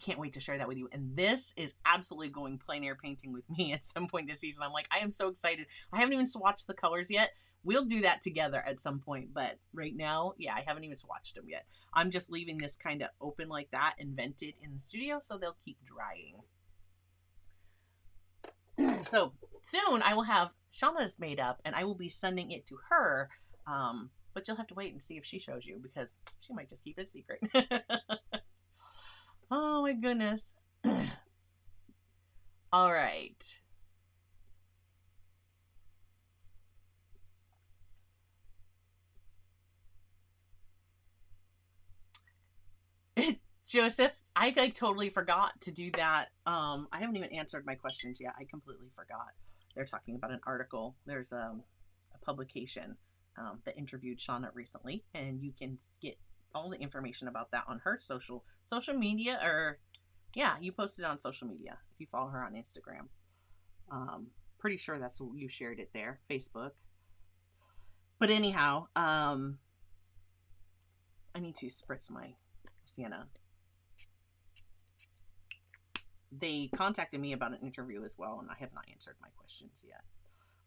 S1: can't wait to share that with you. And this is absolutely going plein air painting with me at some point this season. I'm like, I am so excited. I haven't even swatched the colors yet. We'll do that together at some point. But right now, yeah, I haven't even swatched them yet. I'm just leaving this kind of open like that and vented in the studio so they'll keep drying. So soon I will have Shauna's made up and I will be sending it to her. But you'll have to wait and see if she shows you because she might just keep it secret. Oh my goodness. All right. Joseph, I like totally forgot to do that. I haven't even answered my questions yet. I completely forgot. They're talking about an article. There's a publication that interviewed Shauna recently, and you can get all the information about that on her social media, or yeah, you posted on social media if you follow her on Instagram. Pretty sure that's you shared it there, Facebook. But anyhow, I need to spritz my sienna. They contacted me about an interview as well, and I have not answered my questions yet.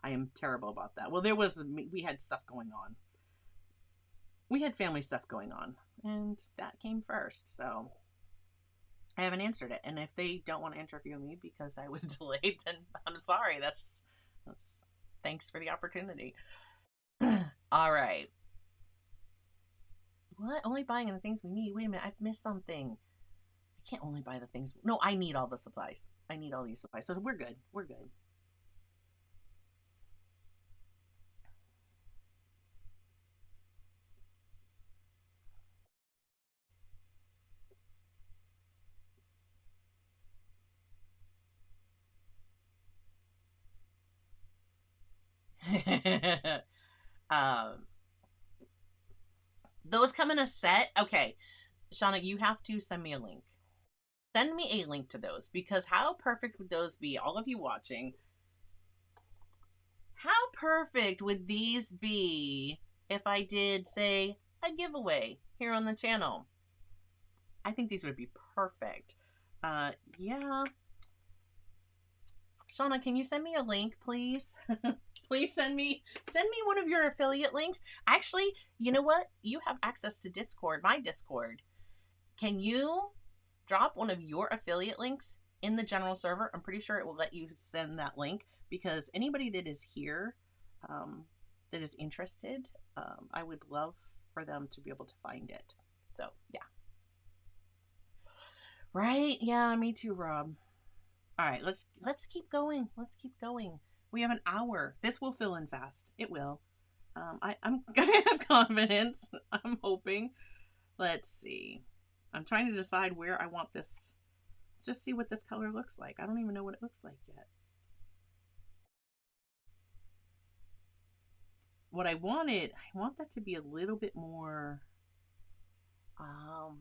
S1: I am terrible about that. Well, we had stuff going on. We had family stuff going on, and that came first, so I haven't answered it. And if they don't want to interview me because I was delayed, then I'm sorry. That's thanks for the opportunity. All right. What? Only buying the things we need. Wait a minute, I've missed something. I can't only buy the things. No, I need all the supplies. I need all these supplies. So we're good. We're good. um, those come in a set. Okay, Shauna, you have to send me a link. Send me a link to those, because how perfect would those be? All of you watching, how perfect would these be if I did, say, a giveaway here on the channel? I think these would be perfect. Yeah. Shauna, can you send me a link, please? Please send me one of your affiliate links. Actually, you know what? You have access to Discord, my Discord. Can you drop one of your affiliate links in the general server? I'm pretty sure it will let you send that link, because anybody that is here that is interested, I would love for them to be able to find it. So, yeah. Right? Yeah, me too, Rob. All right, let's keep going. Let's keep going. We have an hour. This will fill in fast. It will. I have confidence. I'm hoping. Let's see. I'm trying to decide where I want this. Let's just see what this color looks like. I don't even know what it looks like yet. What I want that to be a little bit more,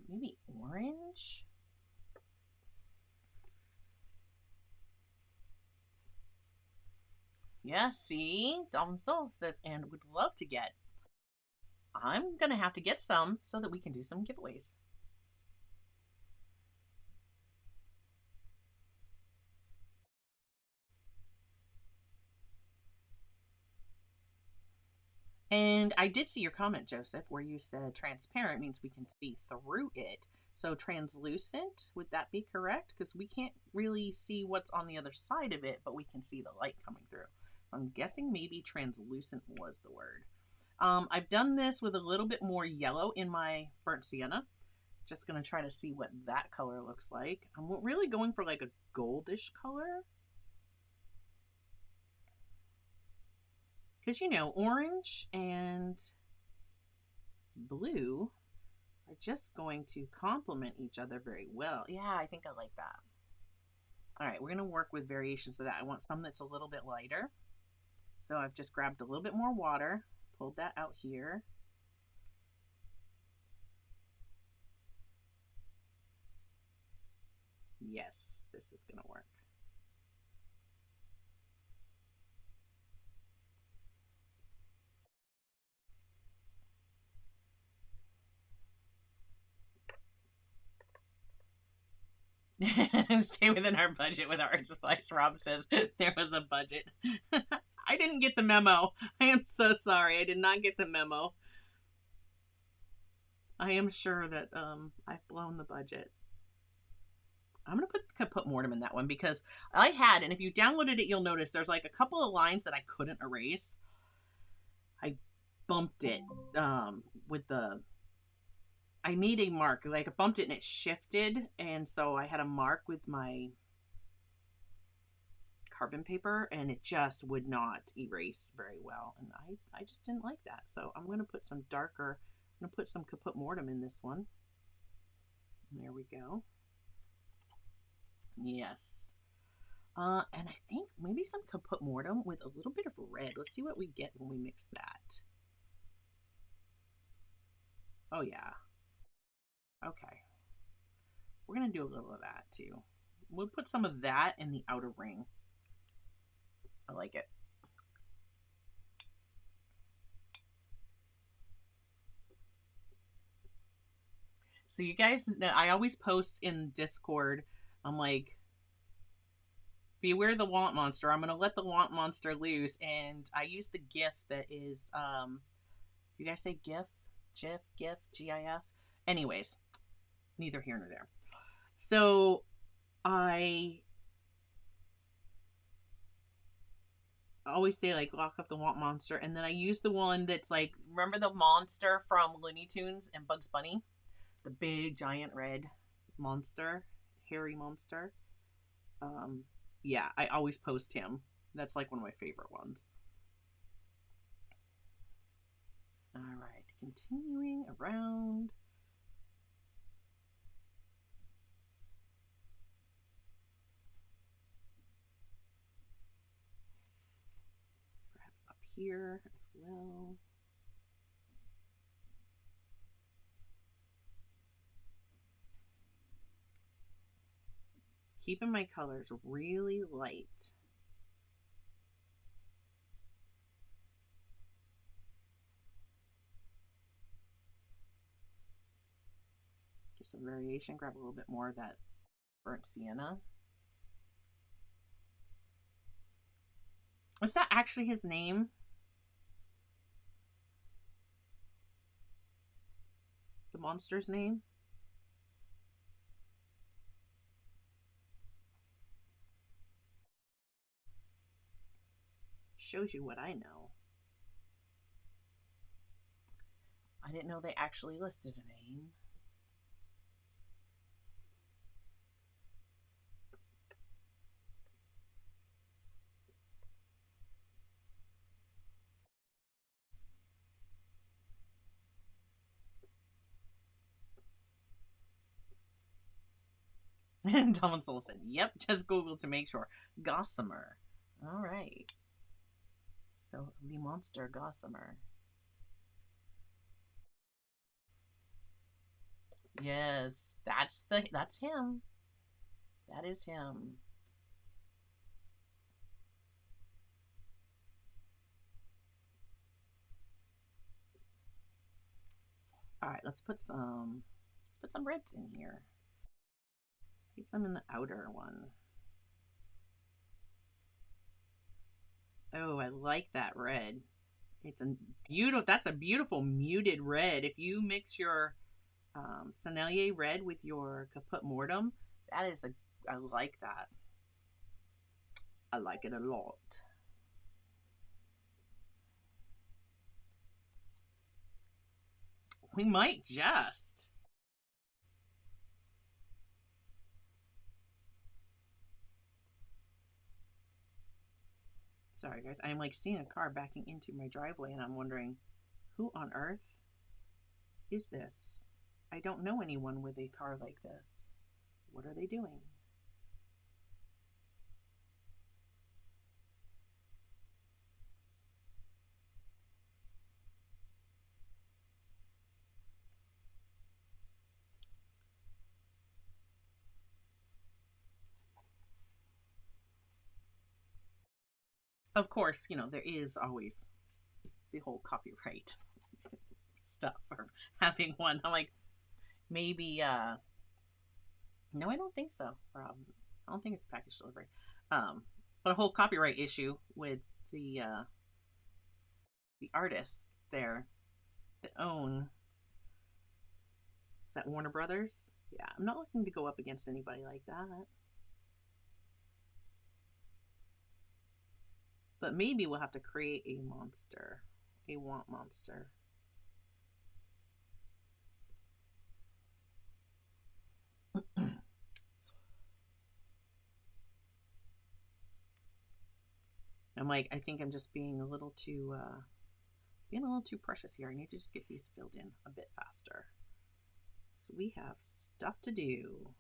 S1: maybe orange. Yeah, see? Dalton Soul says, and would love to get. I'm going to have to get some so that we can do some giveaways. And I did see your comment, Joseph, where you said transparent means we can see through it. So translucent, would that be correct? Because we can't really see what's on the other side of it, but we can see the light coming through. So I'm guessing maybe translucent was the word. I've done this with a little bit more yellow in my burnt sienna. Just going to try to see what that color looks like. I'm really going for like a goldish color. Because, you know, orange and blue are just going to complement each other very well. Yeah, I think I like that. All right, we're going to work with variations of that. I want some that's a little bit lighter. So I've just grabbed a little bit more water, pulled that out here. Yes, this is going to work. Stay within our budget with art supplies. Rob says there was a budget. I didn't get the memo. I am so sorry. I did not get the memo. I am sure that I've blown the budget. I'm going to put mortem in that one, because I had, and if you downloaded it, you'll notice there's like a couple of lines that I couldn't erase. I bumped it with the, I made a mark, like I bumped it and it shifted, and so I had a mark with my carbon paper, and it just would not erase very well, and I just didn't like that. So I'm going to put some darker, I'm going to put some kaput mortem in this one. There we go. Yes. And I think maybe some kaput mortem with a little bit of red. Let's see what we get when we mix that. Oh yeah. Okay. We're gonna do a little of that too. We'll put some of that in the outer ring. I like it. So you guys know, I always post in Discord. I'm like, beware the want monster. I'm gonna let the want monster loose, and I use the GIF that is you guys say GIF? GIF, GIF? Anyways, neither here nor there. So I always say like lock up the want monster, and then I use the one that's like, remember the monster from Looney Tunes and Bugs Bunny? The big giant red monster, hairy monster. Um yeah, I always post him. That's like one of my favorite ones. All right, continuing around. Perhaps up here as well. Keeping my colors really light. Get some variation, grab a little bit more of that burnt sienna. Is that actually his name? The monster's name? Shows you what I know. I didn't know they actually listed a name. And Tom Soul said, yep, just Google to make sure. Gossamer. All right. So the monster Gossamer. Yes, that's him. That is him. All right, let's put some reds in here. Let's get some in the outer one. Oh, I like that red. It's a beautiful. That's a beautiful muted red. If you mix your Sennelier red with your kaput mortem, that is a. I like that. I like it a lot. We might just. Sorry, guys. I'm like seeing a car backing into my driveway, and I'm wondering, who on earth is this? I don't know anyone with a car like this. What are they doing? Of course, you know, there is always the whole copyright stuff for having one. I'm like, maybe no, I don't think so. I don't think it's package delivery. But a whole copyright issue with the artists there that own, is that Warner Brothers? Yeah, I'm not looking to go up against anybody like that. But maybe we'll have to create a monster, a want monster. I'm like, I think I'm just being a little too precious here. I need to just get these filled in a bit faster. So we have stuff to do.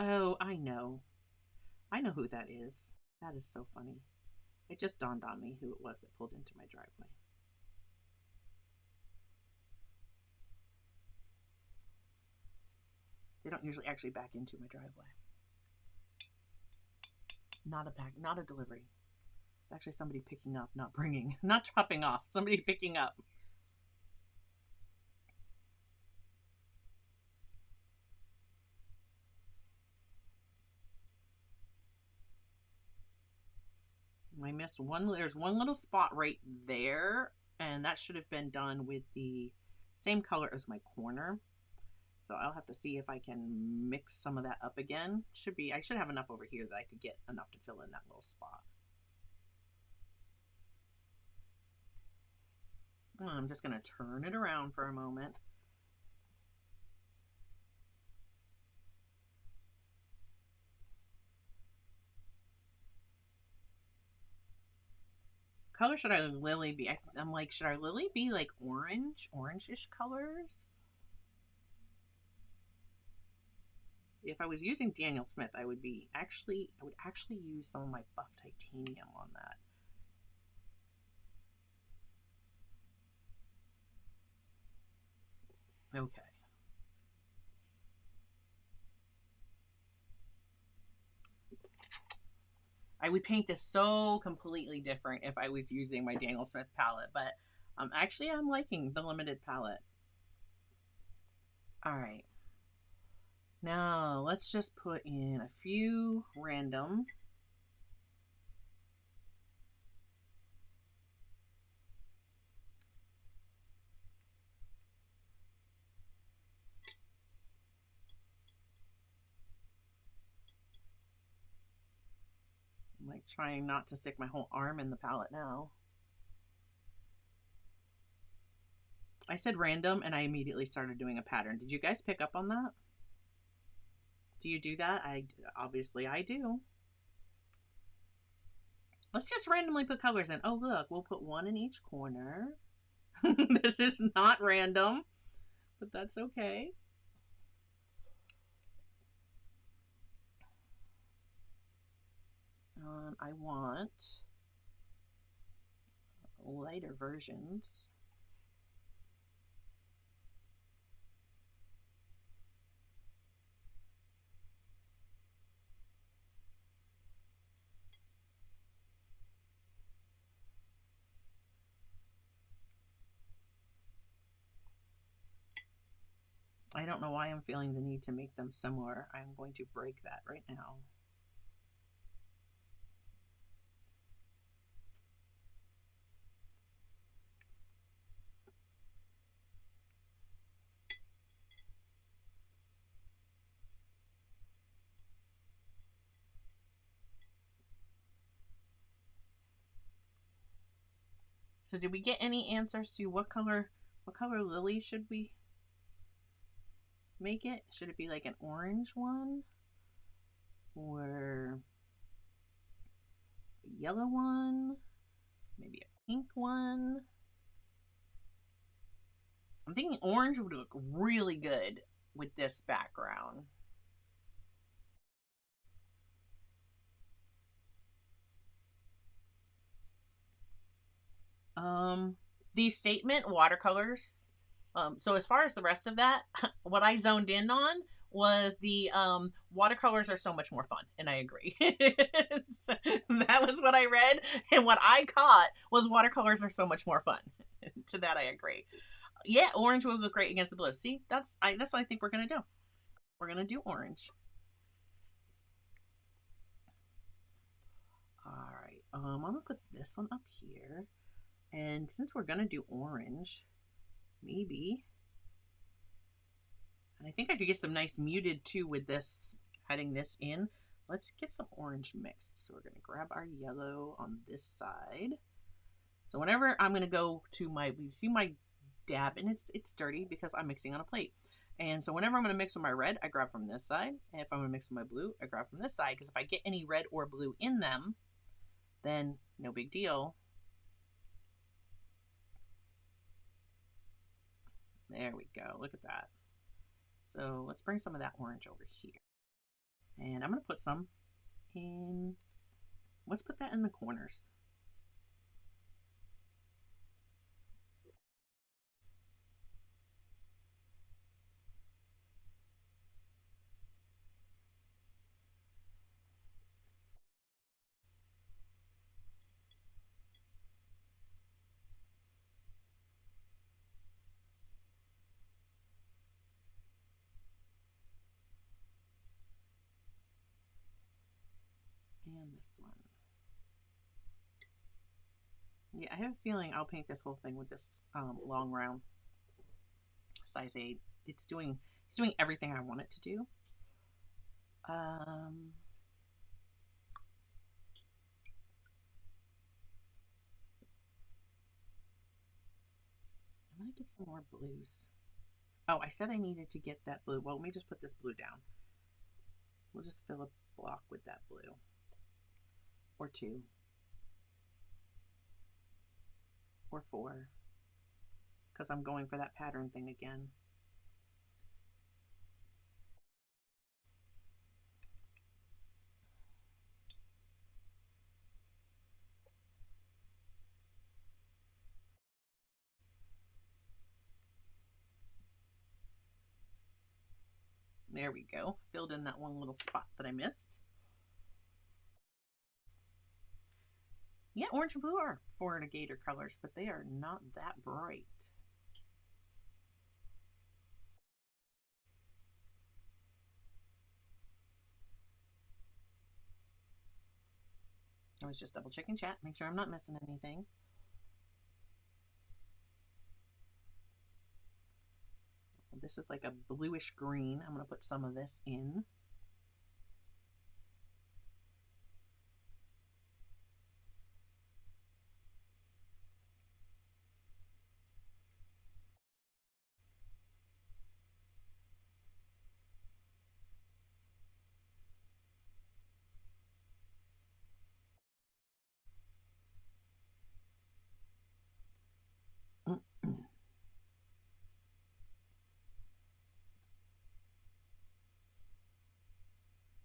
S1: Oh, I know. I know who that is. That is so funny. It just dawned on me who it was that pulled into my driveway. They don't usually actually back into my driveway. Not a delivery. It's actually somebody picking up, not bringing, not dropping off. Somebody picking up. I missed one. There's one little spot right there, and that should have been done with the same color as my corner. So I'll have to see if I can mix some of that up again. I should have enough over here that I could get enough to fill in that little spot. I'm just going to turn it around for a moment. Color should our lily be? I'm like, should our lily be like orange-ish colors? If I was using Daniel Smith, I would actually use some of my buff titanium on that. Okay. I would paint this so completely different if I was using my Daniel Smith palette, but actually I'm liking the limited palette. All right. Now let's just put in a few random. I'm like trying not to stick my whole arm in the palette now. I said random and I immediately started doing a pattern. Did you guys pick up on that? Do you do that? Obviously I do. Let's just randomly put colors in. Oh, look, we'll put one in each corner. This is not random, but that's okay. I want lighter versions. I don't know why I'm feeling the need to make them similar. I'm going to break that right now. So did we get any answers to what color lily should we make it? Should it be like an orange one? Or a yellow one? Maybe a pink one? I'm thinking orange would look really good with this background. The statement watercolors. So as far as the rest of that, what I zoned in on was the watercolors are so much more fun, and I agree. So that was what I read, and what I caught was watercolors are so much more fun. To that I agree. Yeah, orange would look great against the blue. See, that's what I think we're gonna do. We're gonna do orange. All right. I'm gonna put this one up here, and since we're gonna do orange, maybe. And I think I could get some nice muted too with this, heading this in. Let's get some orange mixed. So we're gonna grab our yellow on this side. So whenever I'm gonna go to you see my dab, and it's dirty because I'm mixing on a plate. And so whenever I'm gonna mix with my red, I grab from this side. And if I'm gonna mix with my blue, I grab from this side. Because if I get any red or blue in them, then no big deal. There we go. Look at that. So let's bring some of that orange over here. And I'm going to put some in, let's put that in the corners. And this one. Yeah, I have a feeling I'll paint this whole thing with this long round size 8. It's doing everything I want it to do. I'm gonna get some more blues. Oh, I said I needed to get that blue. Well, let me just put this blue down. We'll just fill a block with that blue. Or 2. Or 4. Because I'm going for that pattern thing again. There we go. Filled in that one little spot that I missed. Yeah, orange and blue are Florida-Gator colors, but they are not that bright. I was just double checking chat, make sure I'm not missing anything. This is like a bluish green. I'm going to put some of this in.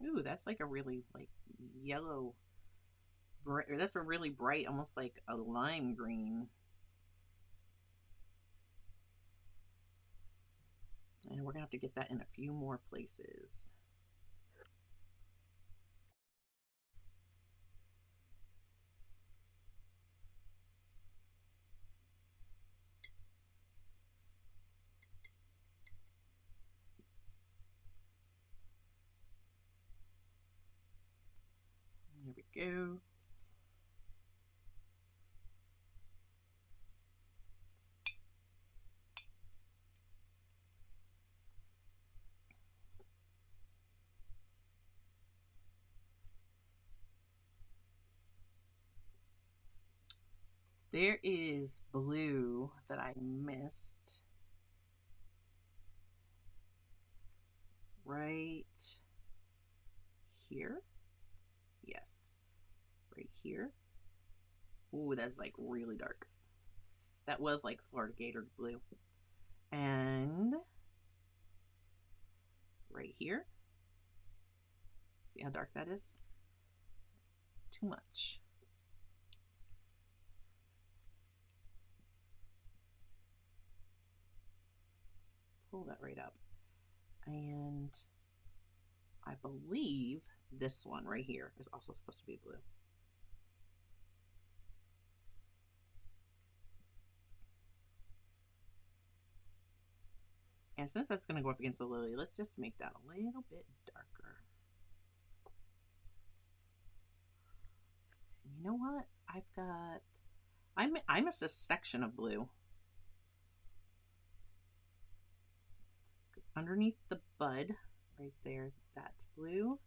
S1: Ooh, that's like a really like yellow, bright, that's a really bright, almost like a lime green. And we're gonna have to get that in a few more places. There we go. There is blue that I missed. Right here. Yes. Right here. Ooh, that's like really dark. That was like Florida-Gator blue. And right here. See how dark that is? Too much. Pull that right up. And I believe this one right here is also supposed to be blue. And since that's going to go up against the lily, let's just make that a little bit darker. And you know what? I've got, I missed a section of blue. Because underneath the bud, right there, that's blue.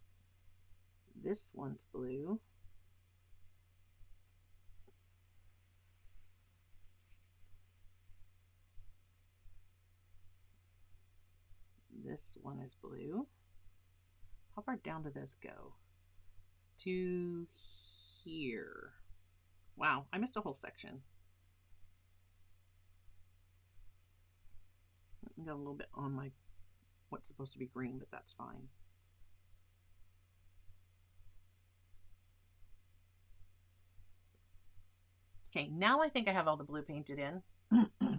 S1: This one's blue. This one is blue. How far down do those go? To here. Wow, I missed a whole section. I got a little bit on my what's supposed to be green, but that's fine. Okay, now I think I have all the blue painted in. Let's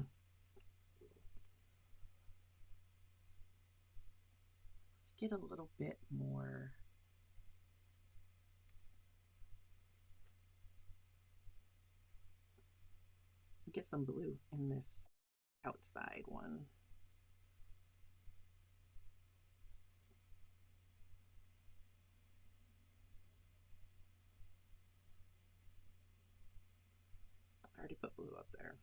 S1: get a little bit more. Get some blue in this outside one. I already put blue up there.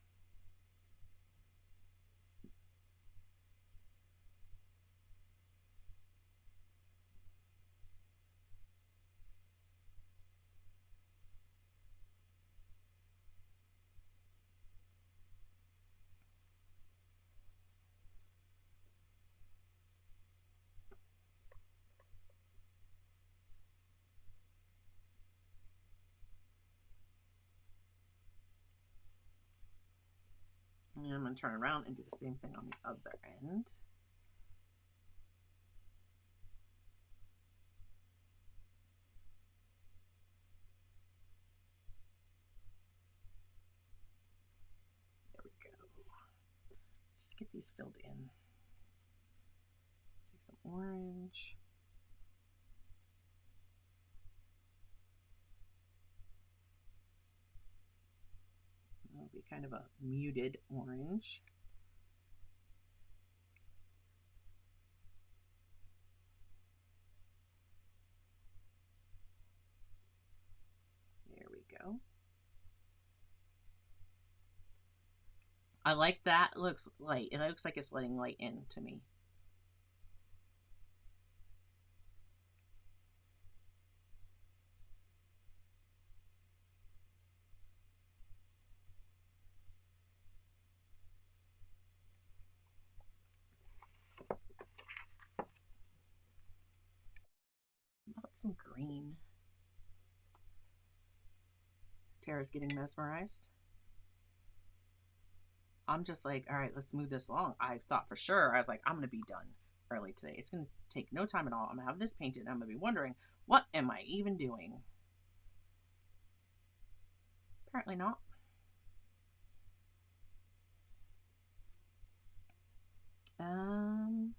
S1: And I'm going to turn around and do the same thing on the other end. There we go. Let's just get these filled in. Take some orange. It'll be kind of a muted orange. There we go. I like that. It looks light. It looks like it's letting light in to me. How about some green? Tara's getting mesmerized. I'm just like, all right, let's move this along. I thought for sure, I was like, I'm going to be done early today. It's going to take no time at all. I'm going to have this painted and I'm going to be wondering, what am I even doing? Apparently not. I'm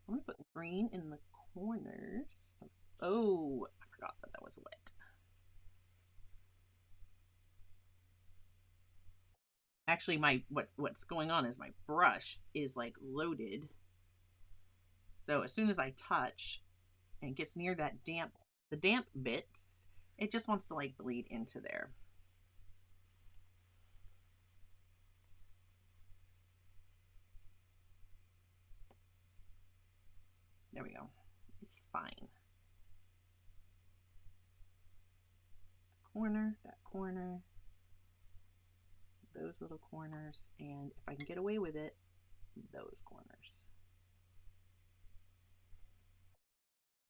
S1: going to put green in the corners. Oh, I forgot that that was wet. Actually, what's going on is my brush is like loaded. So as soon as I touch and it gets near that the damp bits, it just wants to like bleed into there. There we go. It's fine. Corner, that corner, those little corners, and if I can get away with it, those corners.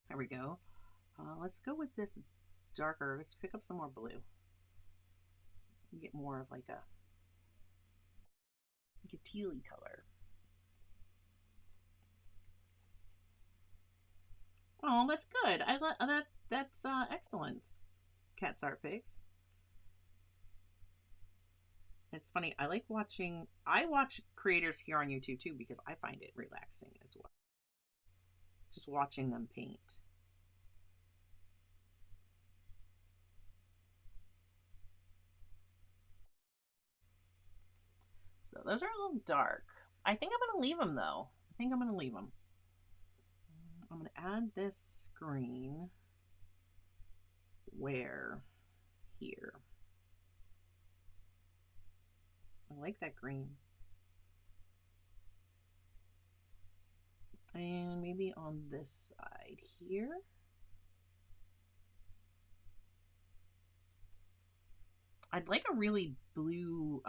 S1: There we go. Let's go with this darker. Let's pick up some more blue. Get more of like a tealy color. Oh, that's good. I let that's excellent. Cat's Art Pigs. It's funny. I watch creators here on YouTube too because I find it relaxing as well. Just watching them paint. So those are a little dark. I think I'm going to leave them though. I think I'm going to leave them. I'm going to add this green where here. I like that green. And maybe on this side here. I'd like a really blue,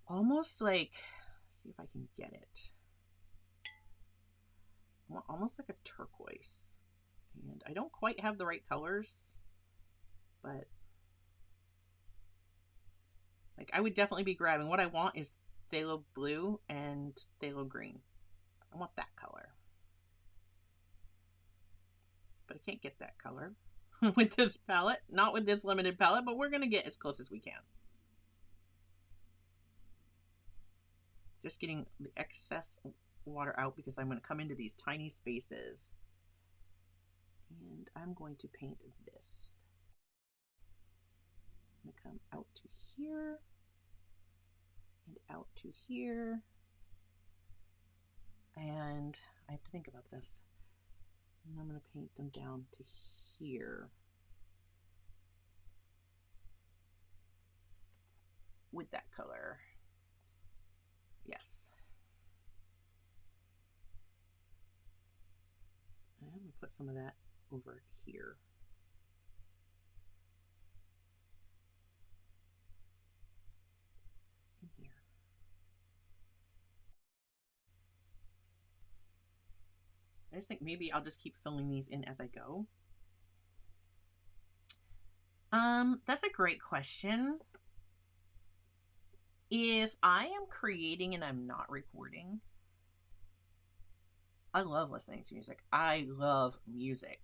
S1: almost like, let's see if I can get it. Almost like a turquoise. And I don't quite have the right colors, but like I would definitely be grabbing. What I want is phthalo blue and phthalo green. I want that color. But I can't get that color. with this palette. Not with this limited palette, but we're going to get as close as we can. Just getting the excess water out because I'm going to come into these tiny spaces. And I'm going to paint this. I'm going to come out to here and out to here. And I have to think about this. And I'm going to paint them down to here with that color. Yes. I'm going to put some of that over here. In here. I just think maybe I'll just keep filling these in as I go. That's a great question. If I am creating and I'm not recording, I love listening to music. I love music,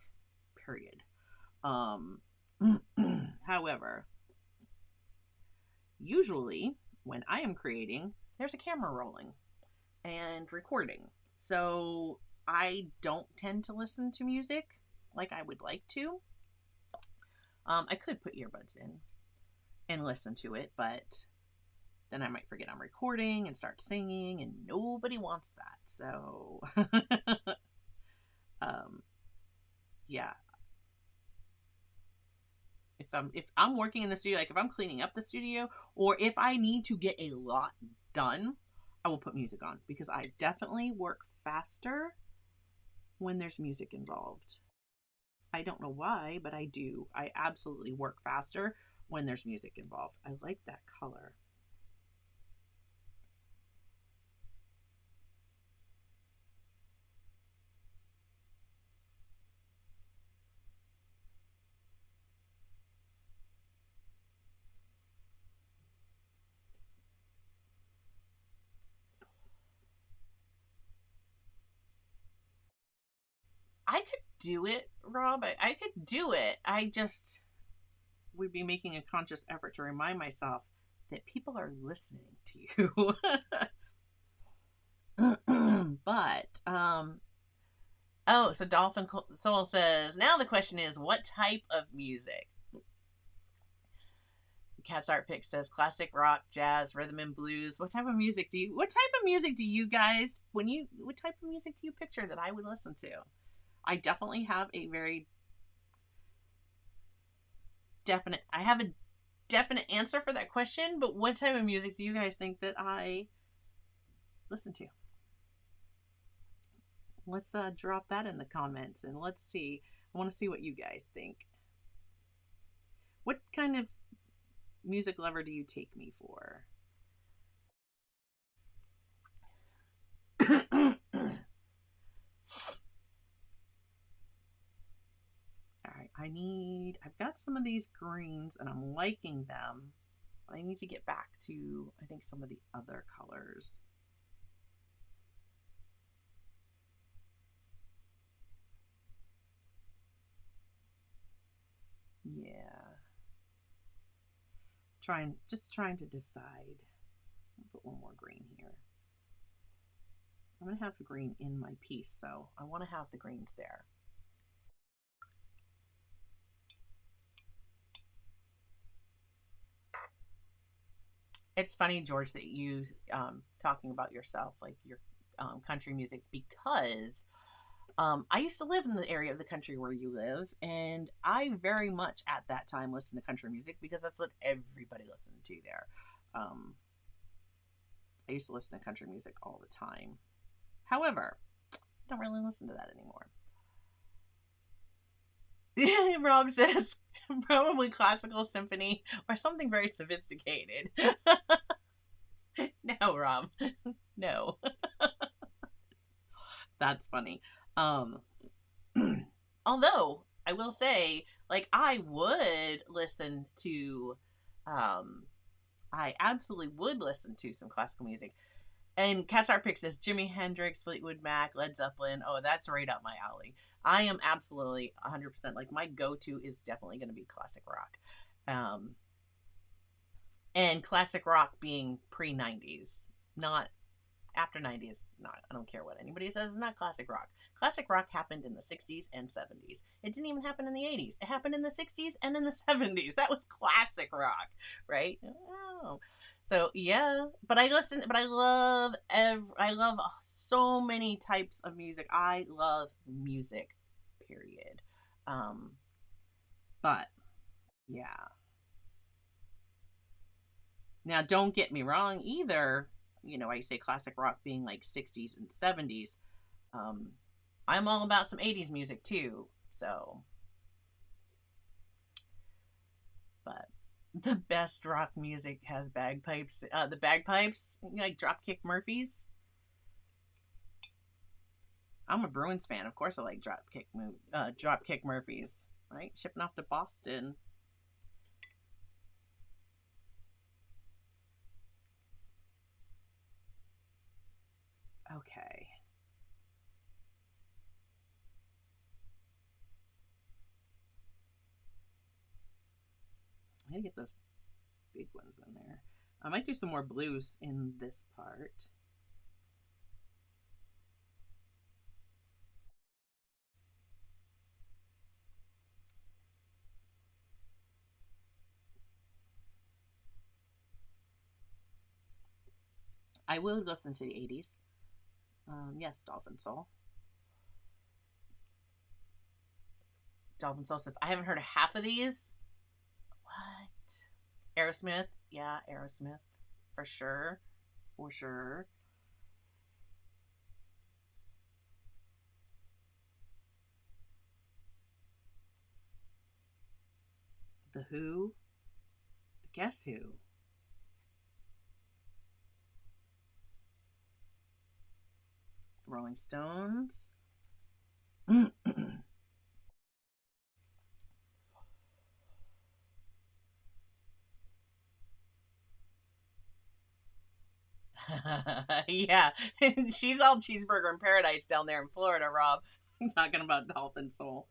S1: period. However, usually when I am creating, there's a camera rolling and recording. So I don't tend to listen to music like I would like to. I could put earbuds in and listen to it, but then I might forget I'm recording and start singing, and nobody wants that. So, yeah. If I'm working in the studio, like if I'm cleaning up the studio, or if I need to get a lot done, I will put music on because I definitely work faster when there's music involved. I don't know why, but I do. I absolutely work faster when there's music involved. I like that color. I could do it, Rob. I could do it. I just would be making a conscious effort to remind myself that people are listening to you. But oh, so Dolphin Soul says, now the question is, what type of music? Cat's Art Pick says classic rock, jazz, rhythm and blues. What type of music do you guys, what type of music do you picture that I would listen to? I definitely have a very definite answer for that question, but what type of music do you guys think that I listen to? Let's drop that in the comments and let's see. I want to see what you guys think. What kind of music lover do you take me for? All right, I've got some of these greens and I'm liking them. But I need to get back to, I think, some of the other colors. Yeah. Just trying to decide. I'll put one more green here. I'm going to have the green in my piece, so I want to have the greens there. It's funny, George, that you talking about yourself, like your country music, because I used to live in the area of the country where you live, and I very much at that time listened to country music because that's what everybody listened to there. I used to listen to country music all the time. However, I don't really listen to that anymore. Rob says probably classical symphony or something very sophisticated. No, Rob. No. That's funny. Although I will say, like, I would listen to I absolutely would listen to some classical music. And Cat's Art Pick says Jimi Hendrix, Fleetwood Mac, Led Zeppelin. Oh, that's right up my alley. I am absolutely 100% like my go-to is definitely going to be classic rock. Um, and classic rock being pre 90s, not after 90s. Not, I don't care what anybody says, it's not classic rock. Classic rock happened in the 60s and 70s. It didn't even happen in the 80s. It happened in the 60s and in the 70s. That was classic rock, right? Oh. So yeah, but I love so many types of music. I love music, period. Um, but yeah. Now, don't get me wrong either. You know, I say classic rock being like 60s and 70s. Um, I'm all about some 80s music too. So, but the best rock music has bagpipes. The bagpipes, like Dropkick Murphys. I'm a Bruins fan. Of course, I like Dropkick Murphys. Right, shipping off to Boston. Okay, I gotta get those big ones in there. I might do some more blues in this part. I will listen to the 80s. Yes, Dolphin Soul. Dolphin Soul says, I haven't heard of half of these. What? Aerosmith? Yeah, Aerosmith. For sure. For sure. The Who? The Guess Who? Rolling Stones? Yeah. She's all cheeseburger in paradise down there in Florida, Rob. Talking about Dolphin Soul.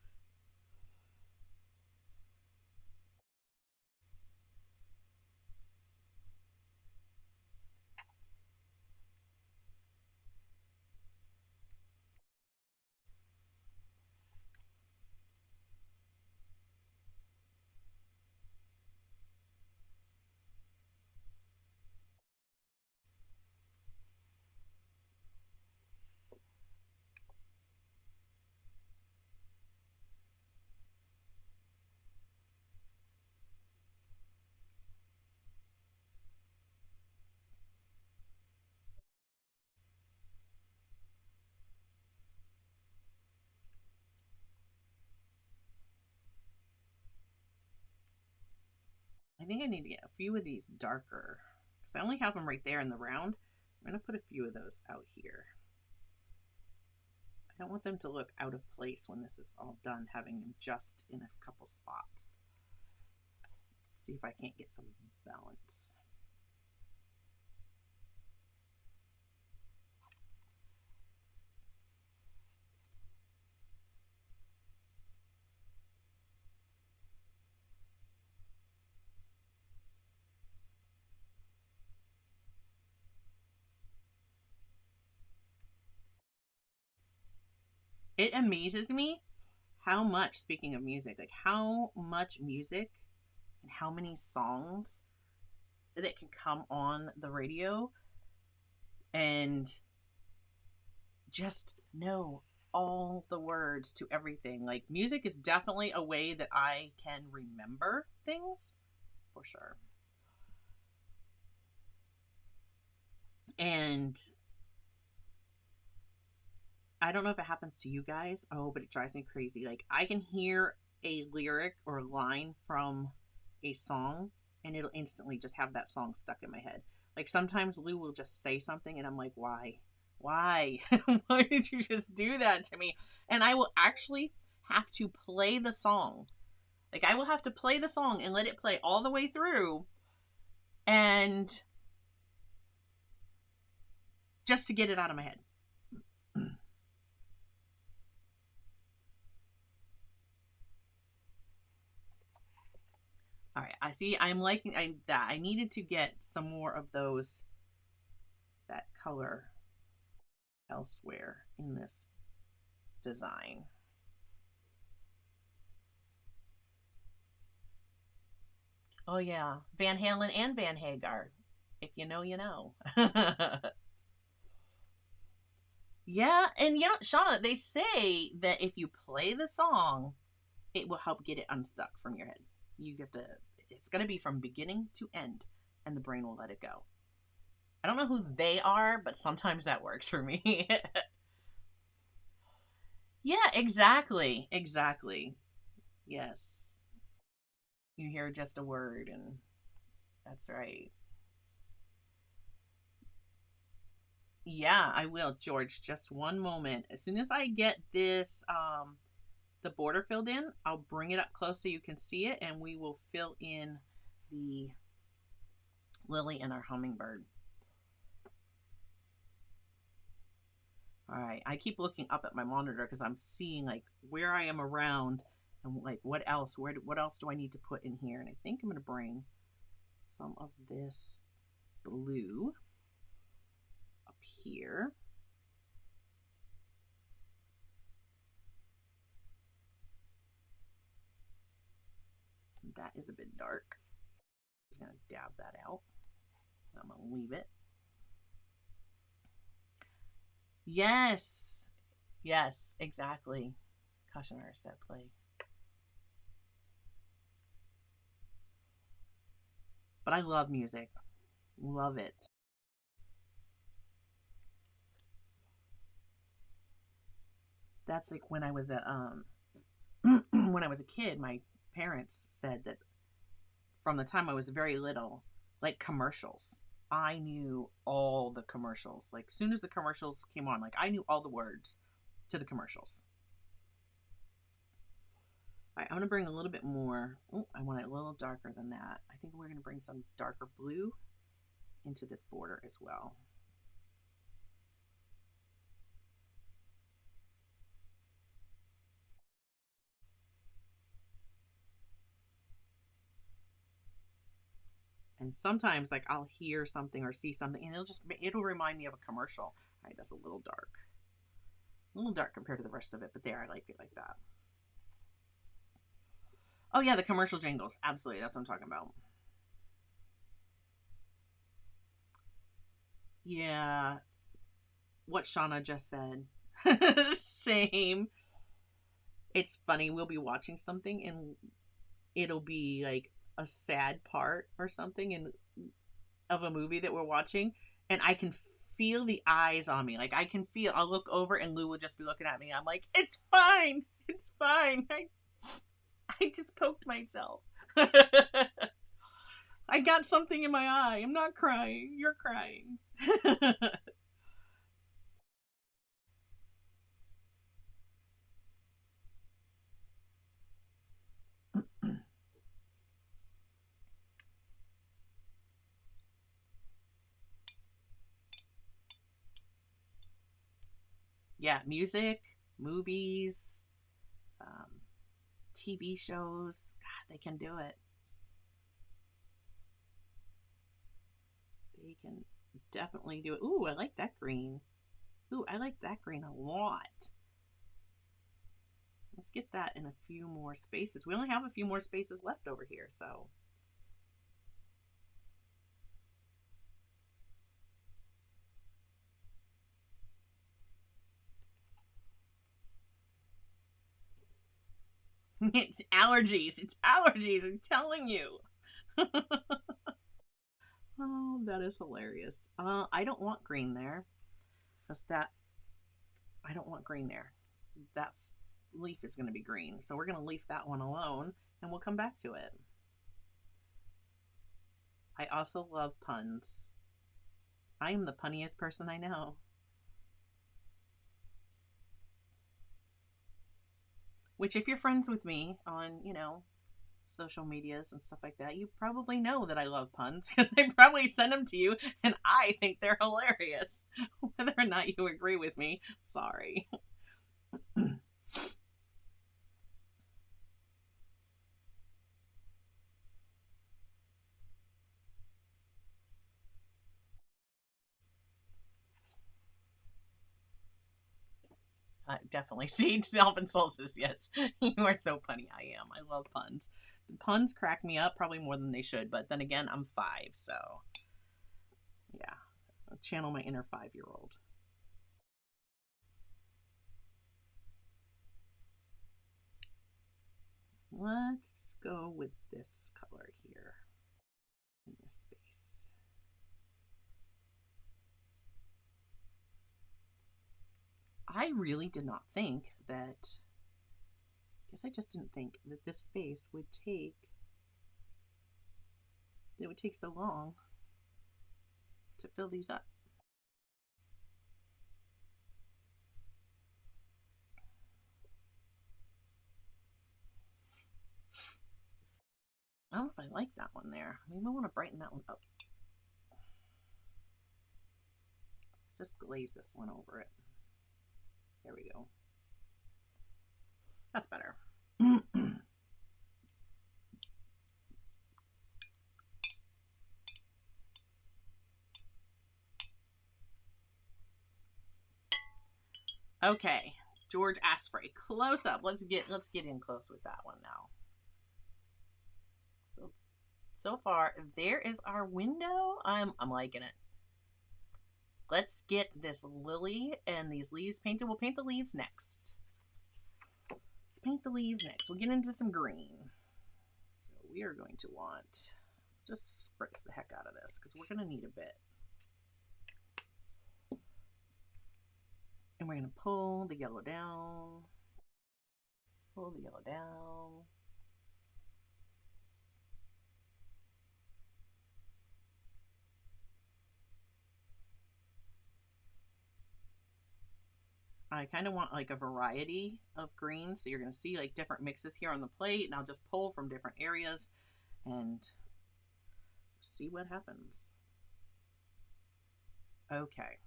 S1: I think I need to get a few of these darker because I only have them right there in the round. I'm going to put a few of those out here. I don't want them to look out of place when this is all done, having them just in a couple spots. See if I can't get some balance. It amazes me how much, speaking of music, like how much music and how many songs that can come on the radio and just know all the words to everything. Like music is definitely a way that I can remember things for sure. And I don't know if it happens to you guys. Oh, but it drives me crazy. Like I can hear a lyric or a line from a song and it'll instantly just have that song stuck in my head. Like sometimes Lou will just say something and I'm like, why? Why? Why did you just do that to me? And I will actually have to play the song. Like I will have to play the song and let it play all the way through and just to get it out of my head. All right, I see. I'm liking that. I needed to get some more of those, that color elsewhere in this design. Oh yeah, Van Halen and Van Hagar. If you know, you know. Yeah, and you know, Shauna, they say that if you play the song, it will help get it unstuck from your head. You have to. It's going to be from beginning to end, and the brain will let it go. I don't know who they are, but sometimes that works for me. Yeah, exactly. Exactly. Yes. You hear just a word, and that's right. Yeah, I will, George. Just one moment. As soon as I get this, the border filled in, I'll bring it up close so you can see it, and we will fill in the lily and our hummingbird. All right. I keep looking up at my monitor because I'm seeing like where I am around and like what else, what else do I need to put in here? And I think I'm going to bring some of this blue up here. That is a bit dark. I'm just going to dab that out. I'm going to leave it. Yes. Yes, exactly. Cautionary set play. But I love music. Love it. That's like when I was a when I was a kid, my parents said that from the time I was very little, like commercials. I knew all the commercials. Like, as soon as the commercials came on, like, I knew all the words to the commercials. All right, I'm going to bring a little bit more. Oh, I want it a little darker than that. I think we're going to bring some darker blue into this border as well. And sometimes, like, I'll hear something or see something, and it'll remind me of a commercial. All right, that's a little dark compared to the rest of it, but there, I like it like that. Oh yeah, the commercial jingles. Absolutely, that's what I'm talking about. Yeah, what Shauna just said. Same. It's funny. We'll be watching something and it'll be like a sad part or something in of a movie that we're watching, and I can feel the eyes on me. Like I can feel. I'll look over and Lou will just be looking at me. I'm like, it's fine. It's fine. I just poked myself. I got something in my eye. I'm not crying. You're crying. Yeah, music, movies, um, TV shows. God, they can do it. They can definitely do it. Ooh, I like that green. Ooh, I like that green a lot. Let's get that in a few more spaces. We only have a few more spaces left over here, so. It's allergies. It's allergies. I'm telling you. Oh, that is hilarious. I don't want green there. Because that, I don't want green there. That leaf is going to be green. So we're going to leave that one alone and we'll come back to it. I also love puns. I am the punniest person I know. Which, if you're friends with me on, social medias and stuff like that, you probably know that I love puns because I probably send them to you and I think they're hilarious. Whether or not you agree with me, sorry. Definitely. See, Dolphin Solstice, yes. You are so punny. I am. I love puns. Puns crack me up probably more than they should, but then again, I'm 5, so yeah. I'll channel my inner 5-year-old. Let's go with this color here in this space. I really did not think that, I guess I just didn't think that this space would take, it would take so long to fill these up. I don't know if I like that one there. Maybe I want to brighten that one up. Just glaze this one over it. There we go. That's better. Okay, George asked for a close up. Let's get in close with that one now. So far, there is our window. I'm liking it. Let's get this lily and these leaves painted. We'll paint the leaves next. Let's paint the leaves next. We'll get into some green. So we are going to want, just spritz the heck out of this because we're going to need a bit. And we're going to pull the yellow down. Pull the yellow down. I kind of want like a variety of greens. So you're going to see like different mixes here on the plate, and I'll just pull from different areas and see what happens. Okay.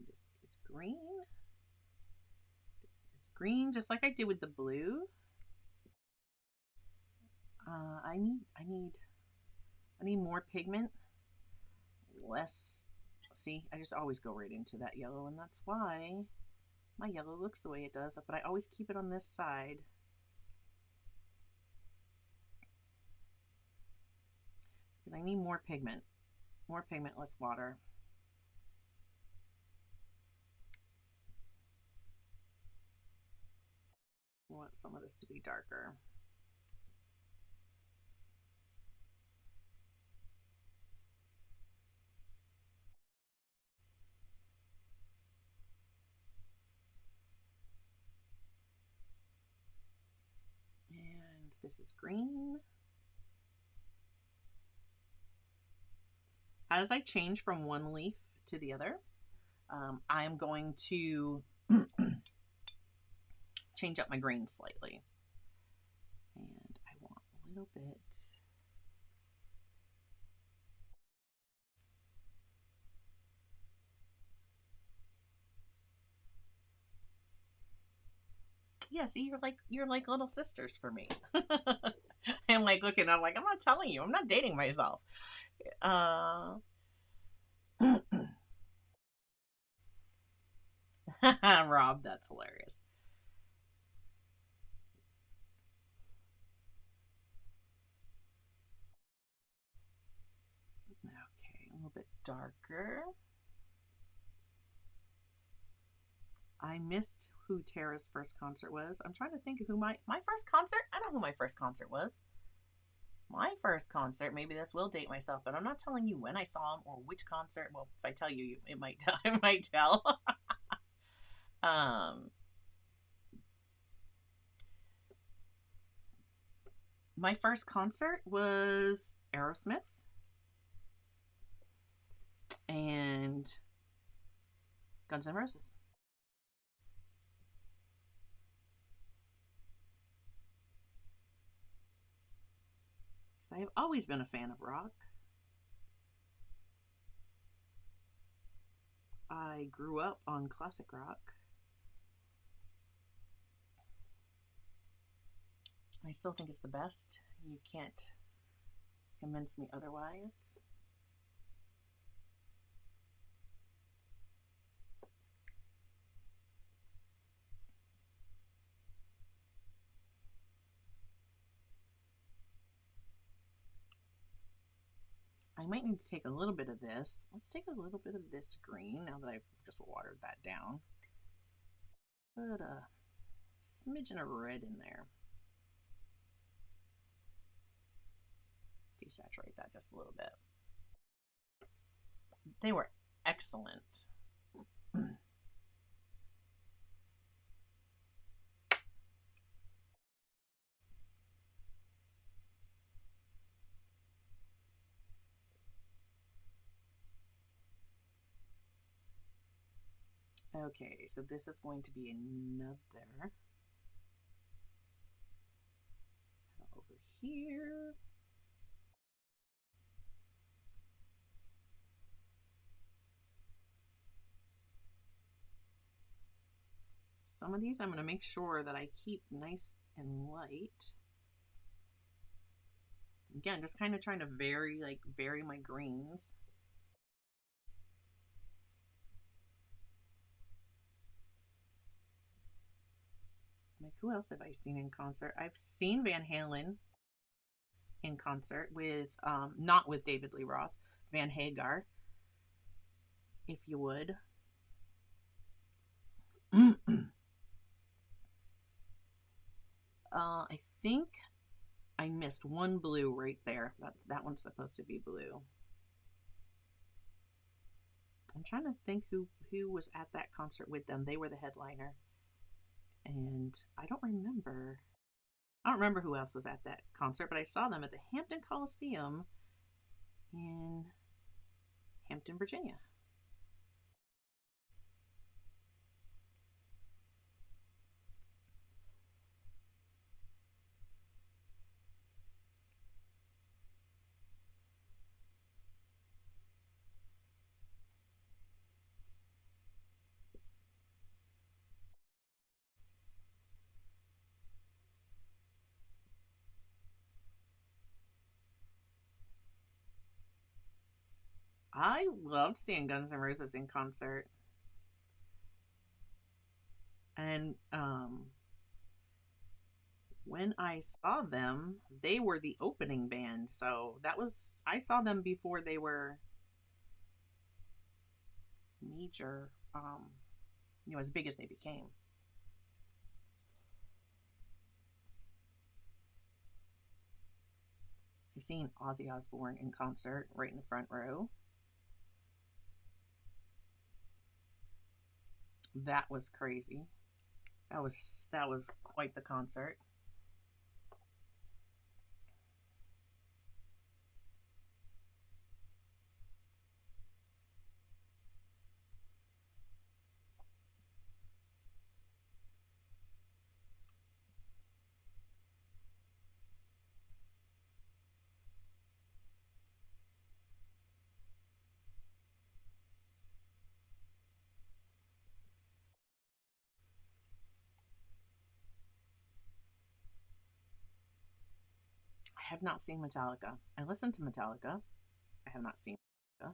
S1: This is green. This is green, just like I did with the blue. I need more pigment. Less. See, I just always go right into that yellow, and that's why my yellow looks the way it does. But I always keep it on this side. Because I need more pigment. More pigment, less water. I want some of this to be darker. And this is green. As I change from one leaf to the other, I'm going to change up my green slightly. And I want a little bit. Yeah, see, you're like little sisters for me. I'm like looking, I'm like, I'm not telling you, I'm not dating myself. Rob, that's hilarious. Okay, a little bit darker. I missed who Tara's first concert was. I'm trying to think of who my first concert. I don't know who my first concert was. My first concert. Maybe this will date myself, but I'm not telling you when I saw him or which concert. Well, if I tell you, it might tell. It might tell. My first concert was Aerosmith and Guns N' Roses. because I have always been a fan of rock. I grew up on classic rock. I still think it's the best. You can't convince me otherwise. I might need to take a little bit of this. Let's take a little bit of this green now that I've just watered that down. Put a smidgen of red in there. Desaturate that just a little bit. They were excellent. Okay, so this is going to be another over here. Some of these I'm going to make sure that I keep nice and light. Again, just kind of trying to vary my greens. Like, who else have I seen in concert? I've seen Van Halen in concert with, not with David Lee Roth, Van Hagar, if you would. I think I missed one blue right there. That one's supposed to be blue. I'm trying to think who was at that concert with them. They were the headliner. And I don't remember who else was at that concert, but I saw them at the Hampton Coliseum in Hampton, Virginia. I loved seeing Guns N' Roses in concert. And when I saw them, they were the opening band. So I saw them before they were major, as big as they became. I've seen Ozzy Osbourne in concert right in the front row. That was crazy. That was quite the concert. I have not seen Metallica. I listened to Metallica. I have not seen Metallica.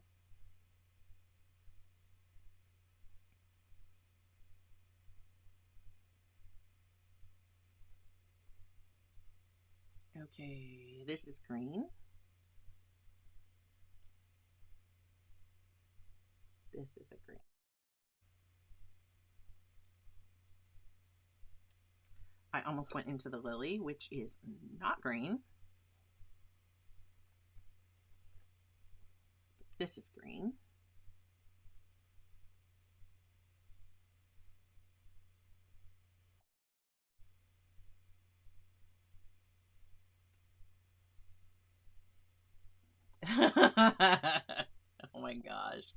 S1: Okay, this is green. This is a green. I almost went into the lily, which is not green. This is green. Oh my gosh.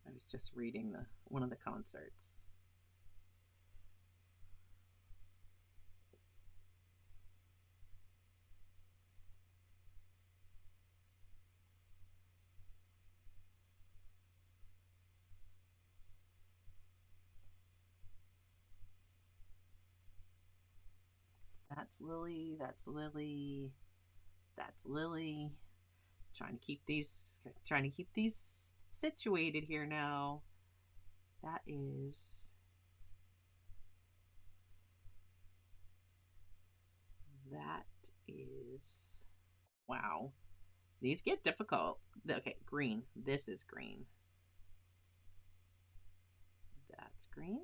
S1: I was just reading one of the concerts. That's Lily, that's Lily, that's Lily. Trying to keep these situated here now. That is that is wow. These get difficult. Okay, green. This is green. That's green.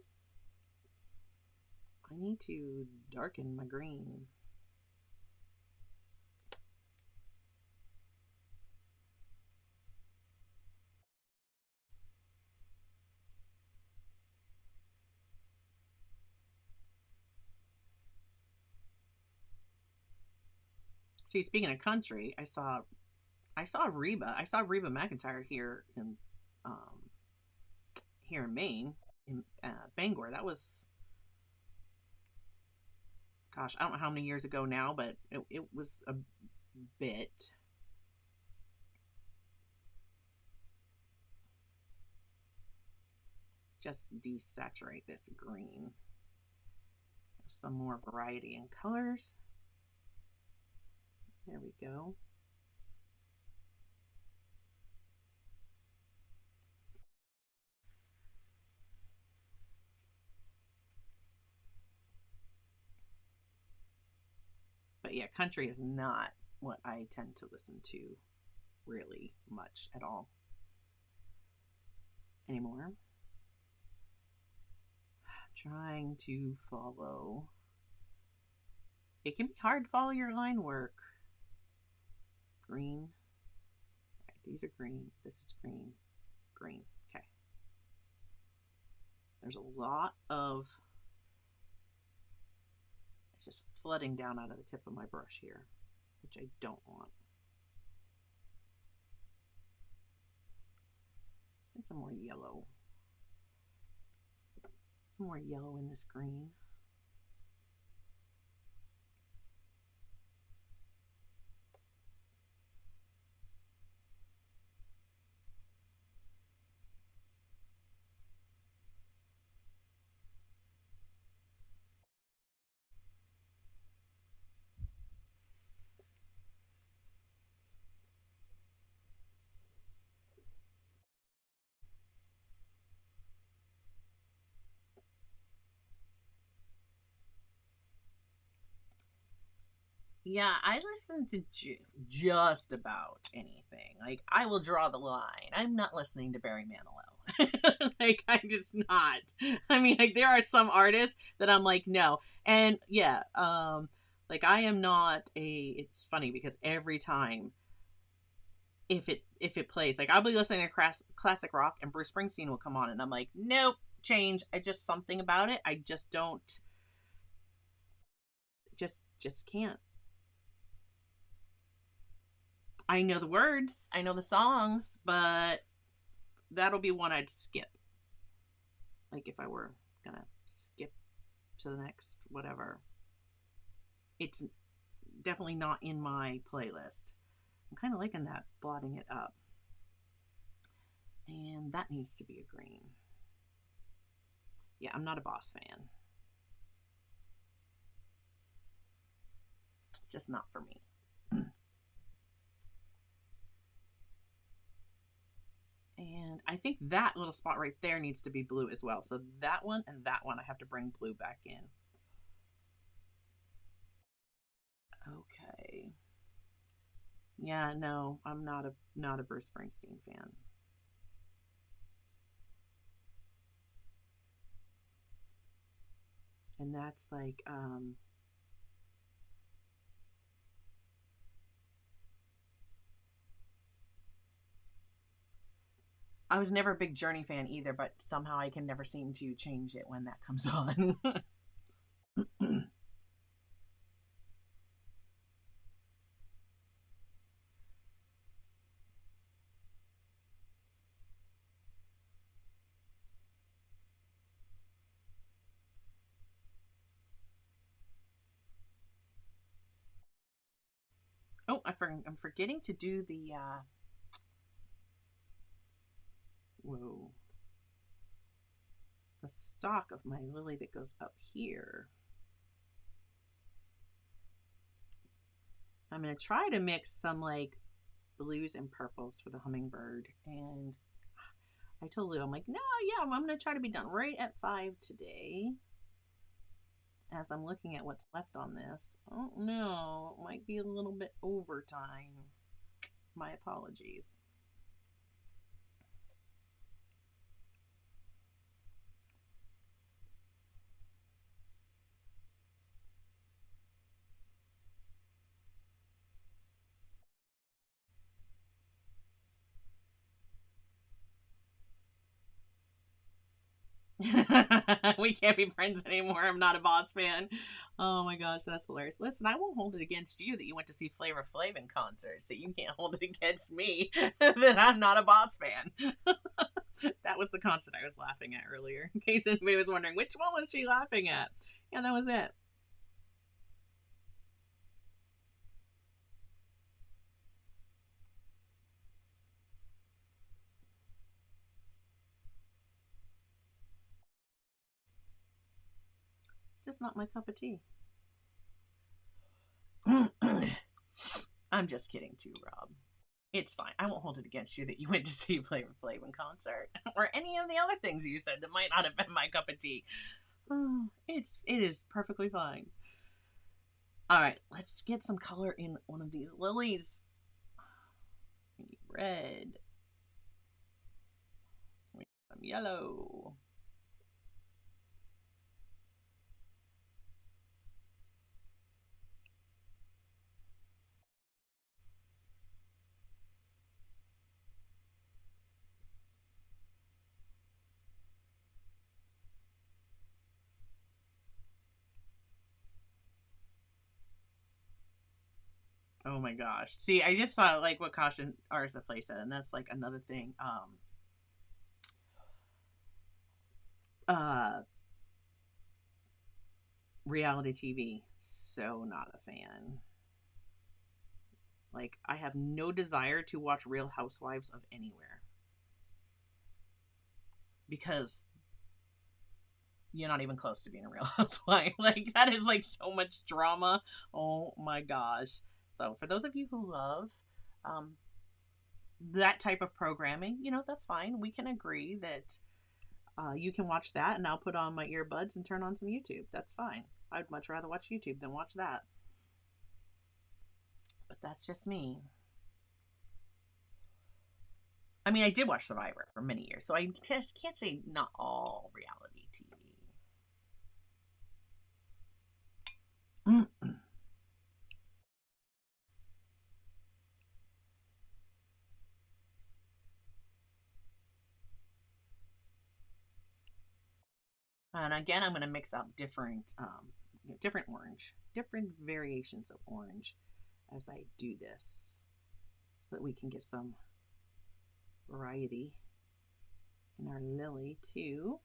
S1: I need to darken my green. See, speaking of country, I saw Reba. I saw Reba McEntire um, here in Maine, in Bangor. That was, gosh, I don't know how many years ago now, but it was a bit. Just desaturate this green. Some more variety in colors. There we go. But yeah, country is not what I tend to listen to really much at all anymore. I'm trying to follow. It can be hard to follow your line work. Green. Right, these are green. This is green. Green. Okay. There's a lot of, it's just flooding down out of the tip of my brush here, which I don't want. And some more yellow. Some more yellow in this green. Yeah, I listen to just about anything. Like, I will draw the line. I'm not listening to Barry Manilow. Like, I'm just not. I mean, like, there are some artists that I'm like, no. And yeah, like, I am not a. It's funny because every time, if it plays, like, I'll be listening to classic rock, and Bruce Springsteen will come on, and I'm like, nope, change. I just something about it. I just don't. Just can't. I know the words, I know the songs, but that'll be one I'd skip. Like if I were gonna skip to the next whatever. It's definitely not in my playlist. I'm kind of liking that, blotting it up. And that needs to be a green. Yeah, I'm not a Boss fan. It's just not for me. And I think that little spot right there needs to be blue as well. So that one and that one, I have to bring blue back in. Okay. Yeah, no, I'm not a Bruce Springsteen fan. And that's like I was never a big Journey fan either, but somehow I can never seem to change it when that comes on. Oh, I'm forgetting to do the whoa, the stalk of my lily that goes up here. I'm going to try to mix some like blues and purples for the hummingbird. And I told Lou, I'm like, no, yeah, I'm going to try to be done right at 5 today. As I'm looking at what's left on this. Oh no, it might be a little bit overtime. My apologies. We can't be friends anymore. I'm not a Boss fan. Oh my gosh, that's hilarious. Listen, I won't hold it against you that you went to see Flavor Flav in concert, so you can't hold it against me that I'm not a Boss fan. That was the concert I was laughing at earlier, in case anybody was wondering which one was she laughing at. Yeah, that was it. It's just not my cup of tea. I'm just kidding too, Rob. It's fine. I won't hold it against you that you went to see Flavor Flav in concert or any of the other things you said that might not have been my cup of tea. Oh, it is perfectly fine. All right, let's get some color in one of these lilies. We need red. We need some yellow. Oh my gosh. See, I just saw like what caution Arsa Play said, and that's like another thing. Uh Reality TV. So not a fan. Like I have no desire to watch Real Housewives of anywhere. Because you're not even close to being a real housewife. Like that is like so much drama. Oh my gosh. So for those of you who love um that type of programming, that's fine. We can agree that you can watch that, and I'll put on my earbuds and turn on some YouTube. That's fine. I'd much rather watch YouTube than watch that. But that's just me. I mean, I did watch Survivor for many years, so I just can't say not all reality TV. And again, I'm going to mix up different orange, different variations of orange as I do this, so that we can get some variety in our lily too.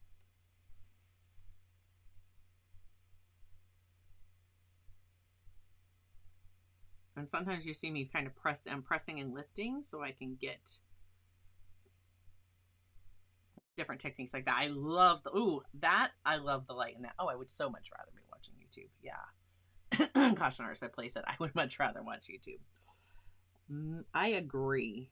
S1: And sometimes you see me kind of I'm pressing and lifting so I can get different techniques like that. I love I love the light in that. Oh, I would so much rather be watching YouTube. Yeah. Caution artist, I place it. I would much rather watch YouTube. I agree.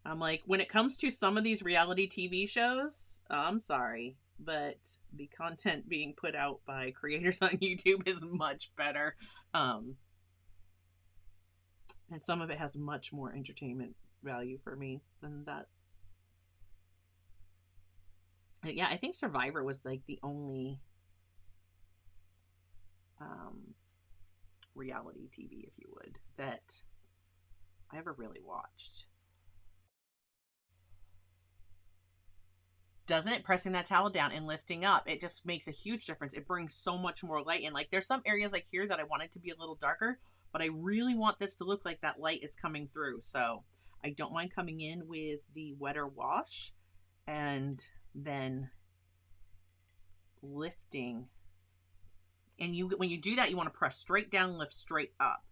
S1: I'm like, when it comes to some of these reality TV shows, I'm sorry, but the content being put out by creators on YouTube is much better. And some of it has much more entertainment value for me than that. Yeah, I think Survivor was like the only reality TV, if you would, that I ever really watched. Doesn't it? Pressing that towel down and lifting up, it just makes a huge difference. It brings so much more light in. Like there's some areas like here that I want it to be a little darker, but I really want this to look like that light is coming through. So I don't mind coming in with the wetter wash and then lifting. And when you do that, you want to press straight down, lift straight up.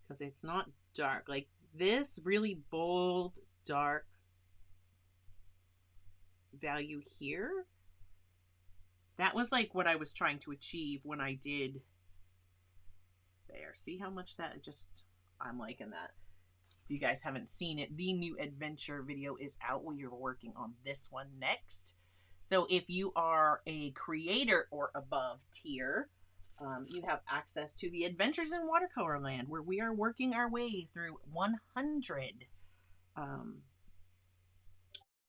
S1: Because it's not dark. Like this really bold, dark value here. That was like what I was trying to achieve when I did there. See how much that just, I'm liking that. If you guys haven't seen it, the new adventure video is out. We are working on this one next. So if you are a creator or above tier, you have access to the Adventures in Watercolor Land, where we are working our way through 100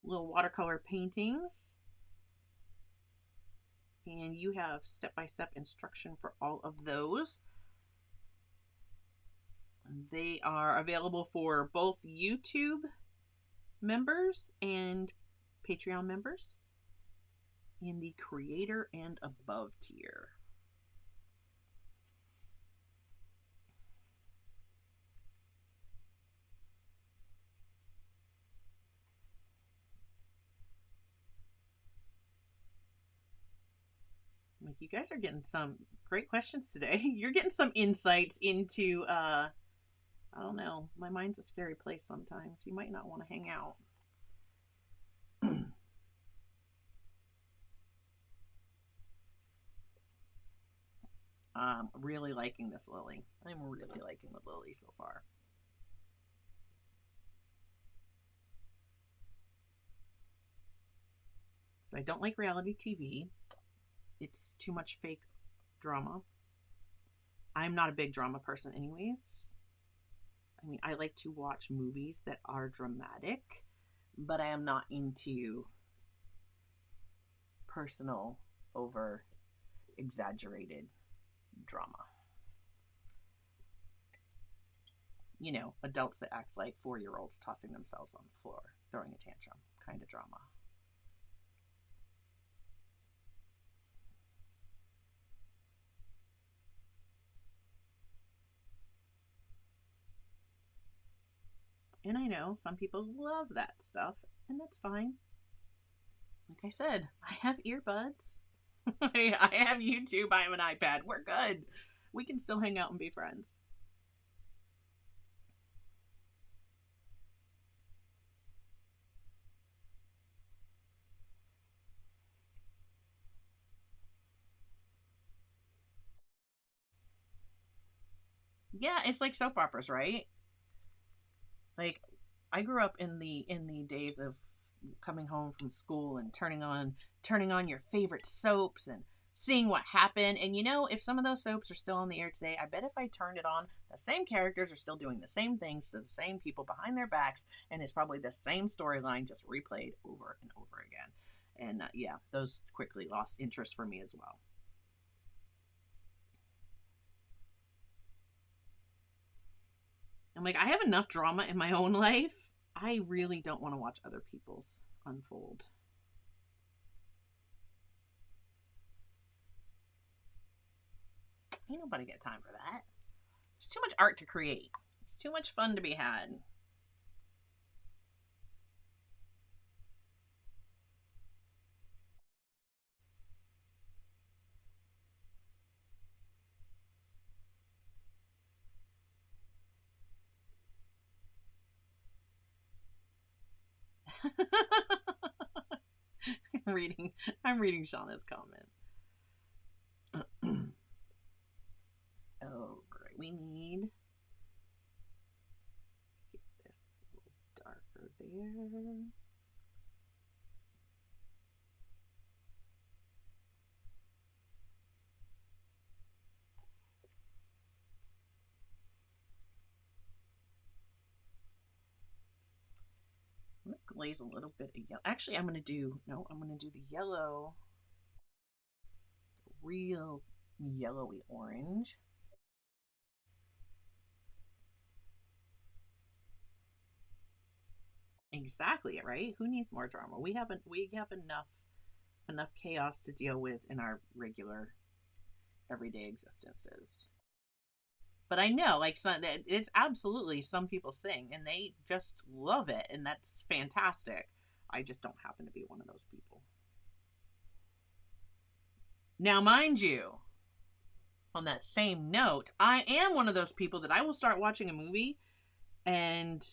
S1: little watercolor paintings. And you have step-by-step instruction for all of those. They are available for both YouTube members and Patreon members in the creator and above tier. Like, you guys are getting some great questions today. You're getting some insights into, I don't know, my mind's a scary place sometimes. You might not want to hang out. I'm really liking this lily. I'm really liking the lily so far. So I don't like reality TV. It's too much fake drama. I'm not a big drama person anyways. I mean, I like to watch movies that are dramatic, but I am not into personal, over exaggerated drama. You know, adults that act like 4-year-olds tossing themselves on the floor, throwing a tantrum kind of drama. And I know some people love that stuff, and that's fine. Like I said, I have earbuds. I have YouTube. I have an iPad. We're good. We can still hang out and be friends. Yeah, it's like soap operas, right? Like, I grew up in the days of coming home from school and turning on your favorite soaps and seeing what happened. And you know, if some of those soaps are still on the air today, I bet if I turned it on, the same characters are still doing the same things to the same people behind their backs, and it's probably the same storyline just replayed over and over again. And yeah, those quickly lost interest for me as well. I'm like, I have enough drama in my own life. I really don't want to watch other people's unfold. Ain't nobody got time for that. There's too much art to create. There's too much fun to be had. I'm reading Shauna's comment. Oh, great. We need to get this a little darker there. I'm going to glaze a little bit of yellow. Actually, I'm going to do the yellow, real yellowy orange. Exactly, right? Who needs more drama? We have enough chaos to deal with in our regular everyday existences. But I know, like, so that it's absolutely some people's thing, and they just love it, and that's fantastic. I just don't happen to be one of those people. Now, mind you, on that same note, I am one of those people that I will start watching a movie, and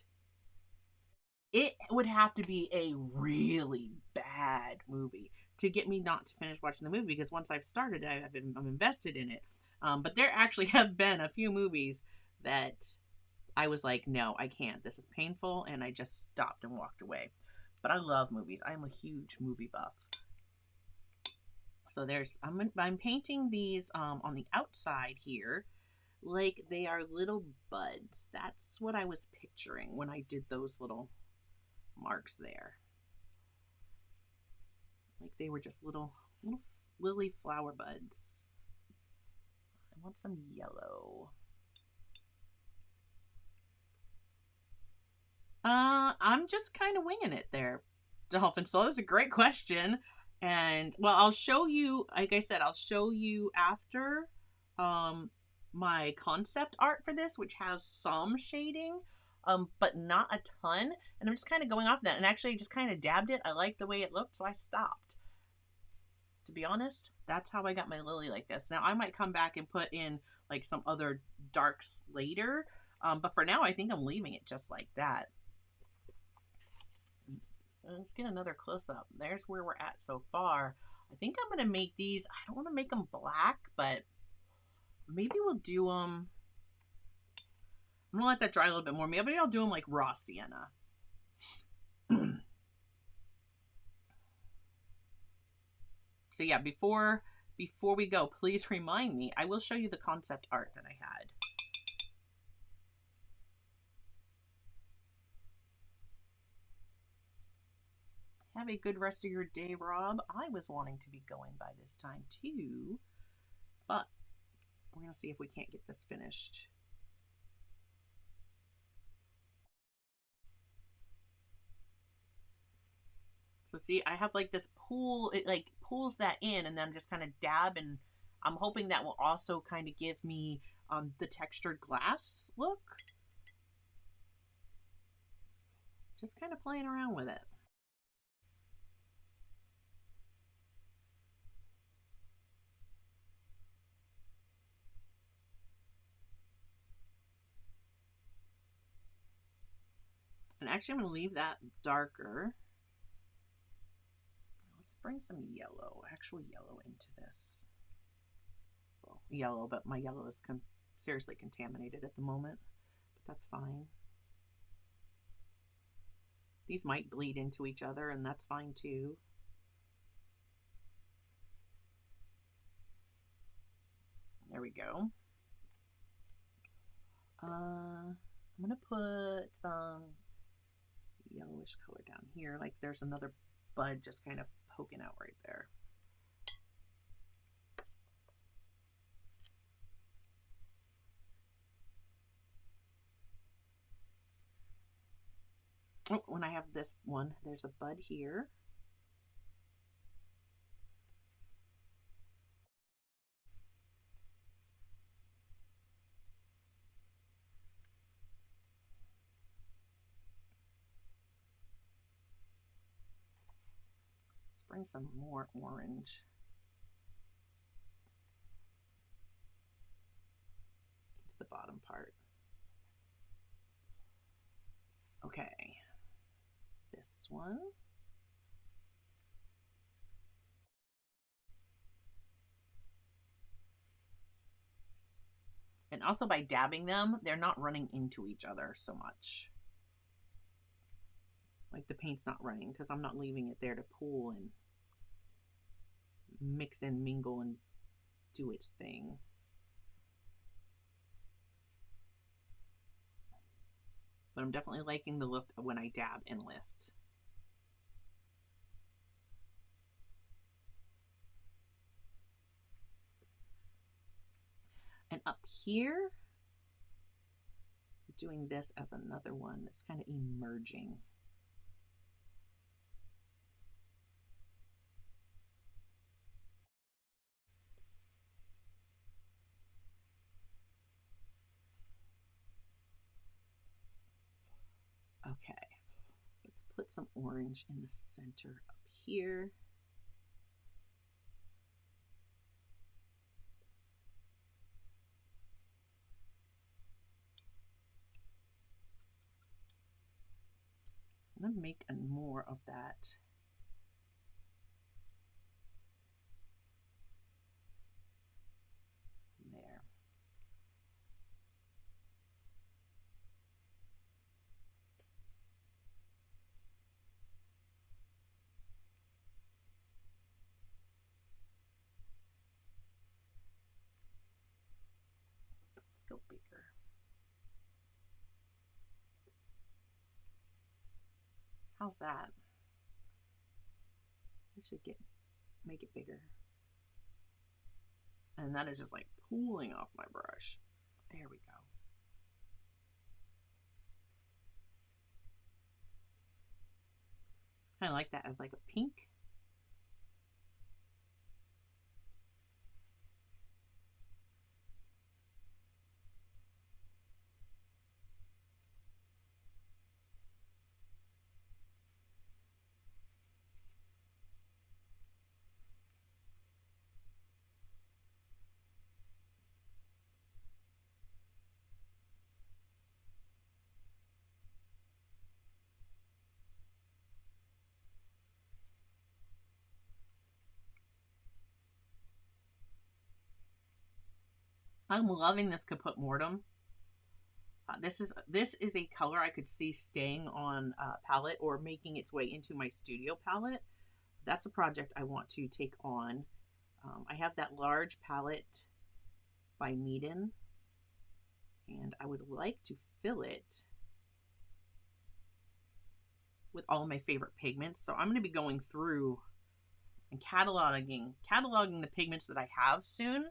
S1: It would have to be a really bad movie to get me not to finish watching the movie, because once I've started, I'm invested in it. But there actually have been a few movies that I was like, no, I can't. This is painful, and I just stopped and walked away. But I love movies. I'm a huge movie buff. So I'm painting these on the outside here like they are little buds. That's what I was picturing when I did those little marks there. Like they were just little lily flower buds. I want some yellow. I'm just kind of winging it there, Dolphin. So that's a great question. And well, I'll show you, like I said, I'll show you after my concept art for this, which has some shading, but not a ton. And I'm just kind of going off of that, and actually just kind of dabbed it. I liked the way it looked, so I stopped. To be honest, that's how I got my lily like this. Now I might come back and put in like some other darks later, but for now I think I'm leaving it just like that. Let's get another close-up. There's where we're at so far. I think I'm going to make these, I don't want to make them black, but maybe we'll do them, I'm going to let that dry a little bit more. Maybe I'll do them like raw sienna. So yeah, before we go, please remind me. I will show you the concept art that I had. Have a good rest of your day, Rob. I was wanting to be going by this time too, but we're going to see if we can't get this finished. So see, I have like this pool, it like pulls that in, and then just kind of dab, and I'm hoping that will also kind of give me the textured glass look. Just kind of playing around with it. And actually I'm going to leave that darker. Let's bring some yellow, actual yellow into this. Well, yellow, but my yellow is seriously contaminated at the moment, but that's fine. These might bleed into each other, and that's fine too. There we go. I'm gonna put some yellowish color down here. Like there's another bud just kind of poking out right there. Oh, when I have this one, there's a bud here. Let's bring some more orange into the bottom part. Okay, this one. And also by dabbing them, they're not running into each other so much. Like the paint's not running because I'm not leaving it there to pool and mix and mingle and do its thing. But I'm definitely liking the look when I dab and lift. And up here, I'm doing this as another one that's kind of emerging. Okay, let's put some orange in the center up here. I'm going to make more of that. There. Let's go bigger. How's that? I should make it bigger. And that is just like pulling off my brush. There we go. Kind of like that as like a pink. I'm loving this Caput Mortem. This is a color I could see staying on palette or making its way into my studio palette. That's a project I want to take on. I have that large palette by Meeden, and I would like to fill it with all of my favorite pigments. So I'm going to be going through and cataloging the pigments that I have soon.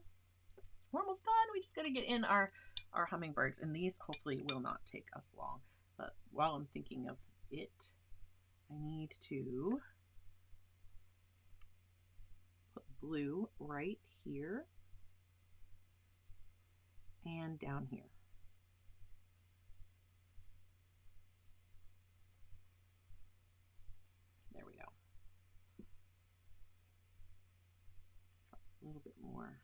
S1: We're almost done. We just got to get in our hummingbirds, and these hopefully will not take us long. But while I'm thinking of it, I need to put blue right here and down here. There we go. A little bit more.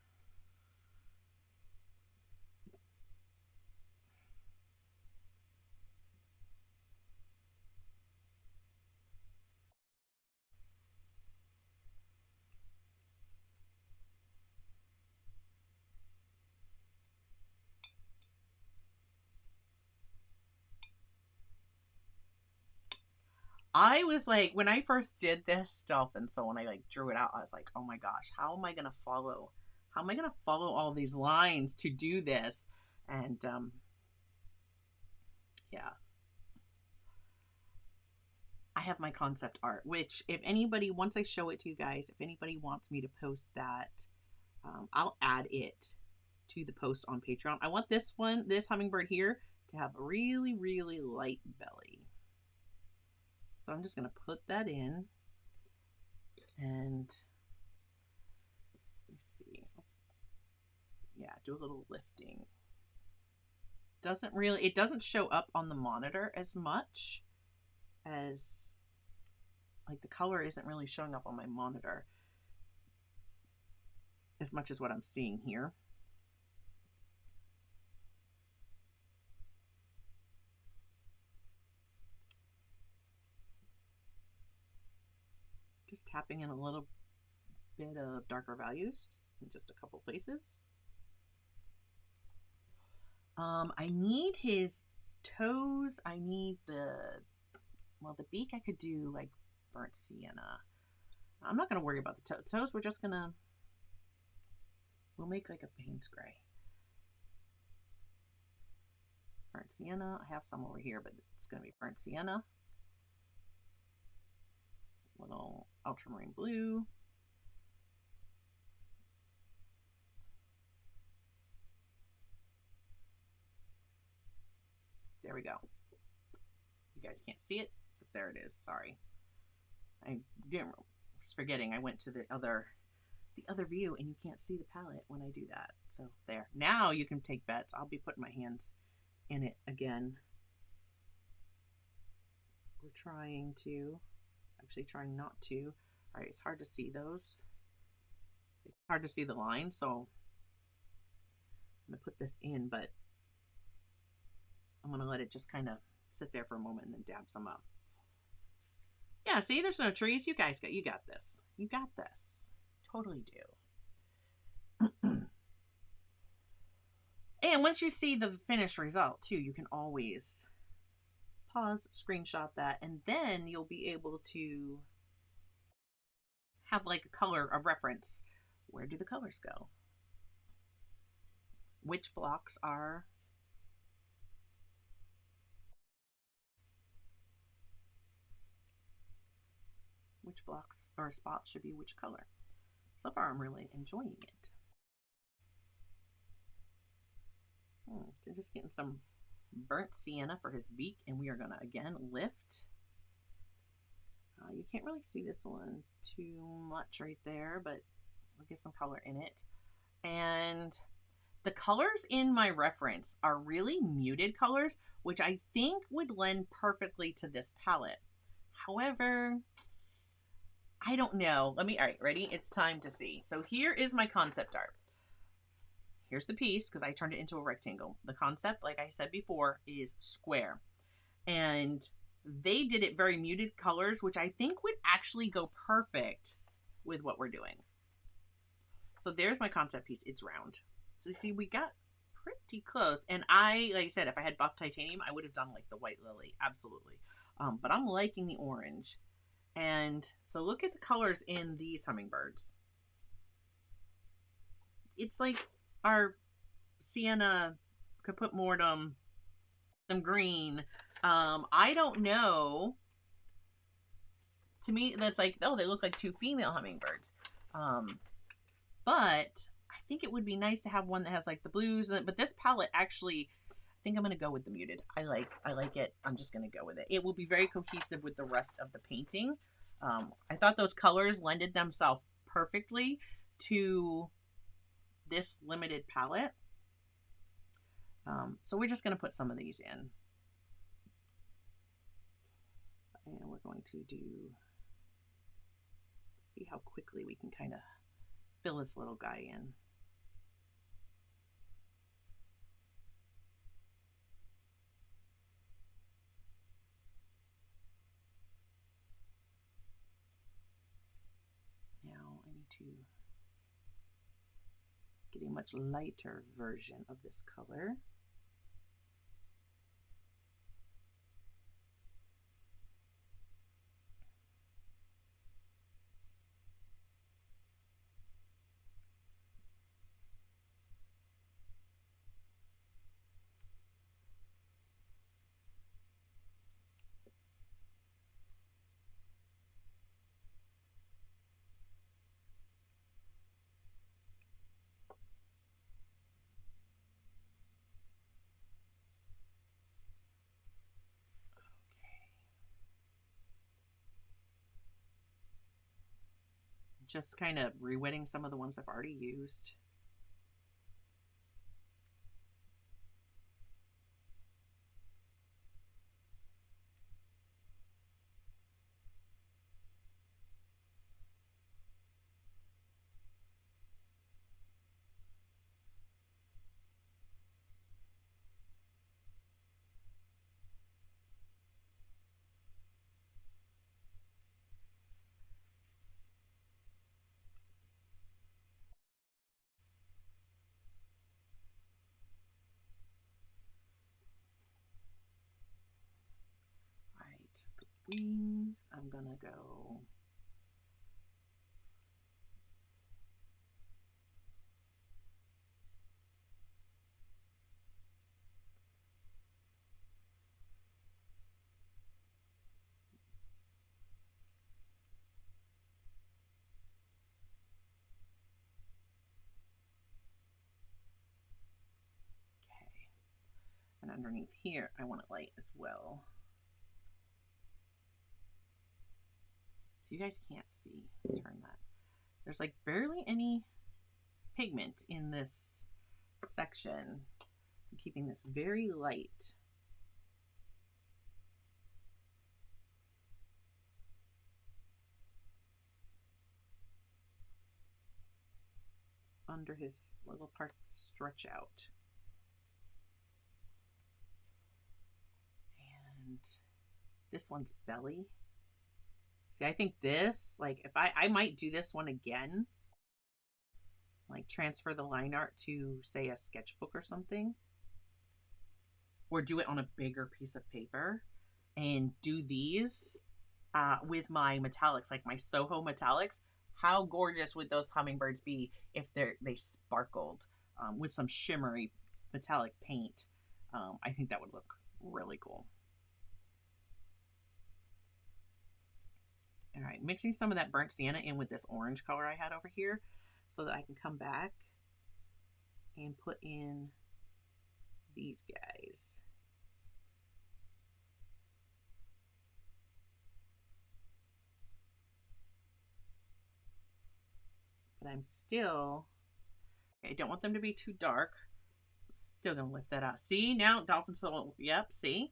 S1: I was like, when I first did this stuff, and so when I like drew it out, I was like, oh my gosh, how am I gonna follow? How am I gonna follow all these lines to do this? And yeah, I have my concept art, which if anybody, once I show it to you guys, if anybody wants me to post that, I'll add it to the post on Patreon. I want this hummingbird here, to have a really, really light belly. So I'm just going to put that in, and let me see. Do a little lifting. It doesn't show up on the monitor as much as, like, the color isn't really showing up on my monitor as much as what I'm seeing here. Just tapping in a little bit of darker values in just a couple places. I need his toes. I need the beak I could do like burnt sienna. I'm not going to worry about the toes. We're just going to, we'll make like a Payne's gray. Burnt sienna. I have some over here, but it's going to be burnt sienna. Little ultramarine blue. There we go. You guys can't see it, but there it is. Sorry. I was forgetting. I went to the other view, and you can't see the palette when I do that. So there. Now you can take bets. I'll be putting my hands in it again. We're trying not to. All right, it's hard to see those. It's hard to see the line, so I'm gonna put this in, but I'm gonna let it just kind of sit there for a moment and then dab some up. Yeah, see, there's no trees. You guys you got this. You got this. Totally do. And once you see the finished result too, you can always pause, screenshot that, and then you'll be able to have like a color, a reference. Where do the colors go? Which blocks are which blocks or spots should be which color. So far, I'm really enjoying it. So just getting some burnt sienna for his beak, and we are gonna again lift. You can't really see this one too much right there, but we'll get some color in it. And the colors in my reference are really muted colors, which I think would lend perfectly to this palette. However, I don't know. All right, ready? It's time to see. So here is my concept art. Here's the piece, because I turned it into a rectangle. The concept, like I said before, is square. And they did it very muted colors, which I think would actually go perfect with what we're doing. So there's my concept piece. It's round. So you see, we got pretty close. And like I said, if I had buff titanium, I would have done like the white lily. Absolutely. But I'm liking the orange. And so look at the colors in these hummingbirds. It's like our sienna, caput mortem, some green. I don't know. To me, that's like, oh, they look like two female hummingbirds. But I think it would be nice to have one that has like the blues. But this palette actually, I think I'm going to go with the muted. I like it. I'm just going to go with it. It will be very cohesive with the rest of the painting. I thought those colors lended themselves perfectly to this limited palette. So we're just going to put some of these in. And we're going to see how quickly we can kind of fill this little guy in. Now I need to get a much lighter version of this color. Just kind of rewetting some of the ones I've already used. The wings, I'm gonna go okay. And underneath here, I want it light as well. So you guys can't see. Turn that. There's like barely any pigment in this section. I'm keeping this very light. Under his little parts that stretch out. And this one's belly. See, I think this, like, if I might do this one again, like transfer the line art to, say, a sketchbook or something, or do it on a bigger piece of paper and do these with my metallics, like my Soho metallics. How gorgeous would those hummingbirds be if they sparkled with some shimmery metallic paint? I think that would look really cool. All right, mixing some of that burnt sienna in with this orange color I had over here so that I can come back and put in these guys. But I'm still, I don't want them to be too dark. I'm still gonna lift that out. See, now dolphin soul, yep, see?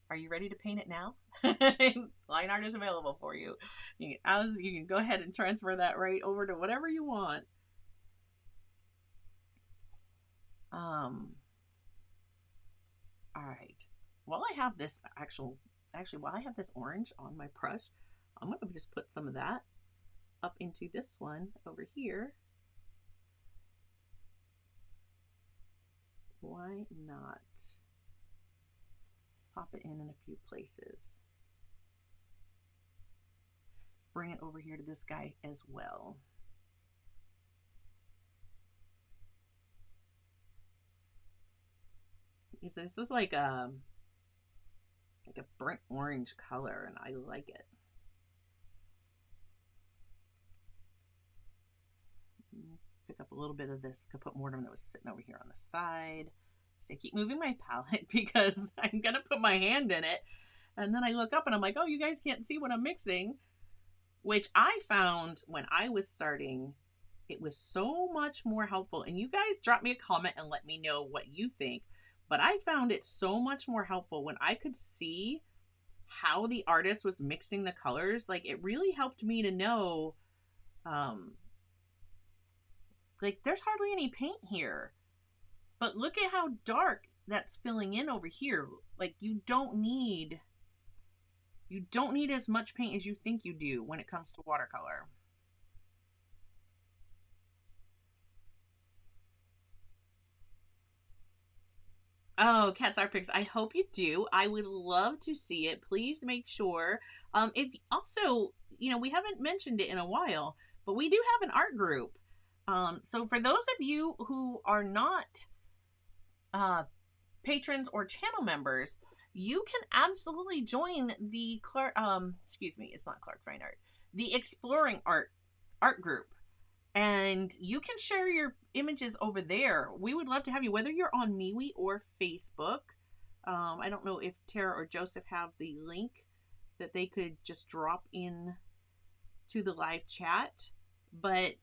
S1: Are you ready to paint it now? Line art is available for you. You can go ahead and transfer that right over to whatever you want. All right. While I have this while I have this orange on my brush, I'm going to just put some of that up into this one over here. Why not? Pop it in a few places. Bring it over here to this guy as well. This is like a burnt orange color, and I like it. Pick up a little bit of this Caput-Mortem that was sitting over here on the side. So I keep moving my palette because I'm gonna put my hand in it, and then I look up and I'm like, oh, you guys can't see what I'm mixing, which I found when I was starting, it was so much more helpful. And you guys drop me a comment and let me know what you think. But I found it so much more helpful when I could see how the artist was mixing the colors. Like, it really helped me to know, like, there's hardly any paint here, but look at how dark that's filling in over here. Like, you don't need as much paint as you think you do when it comes to watercolor. Oh, Cat's Art Picks. I hope you do. I would love to see it. Please make sure. If also, we haven't mentioned it in a while, but we do have an art group. So for those of you who are not patrons or channel members, you can absolutely join the it's not Clark Fine Art, the Exploring art group. And you can share your images over there. We would love to have you, whether you're on MeWe or Facebook. I don't know if Tara or Joseph have the link that they could just drop in to the live chat, but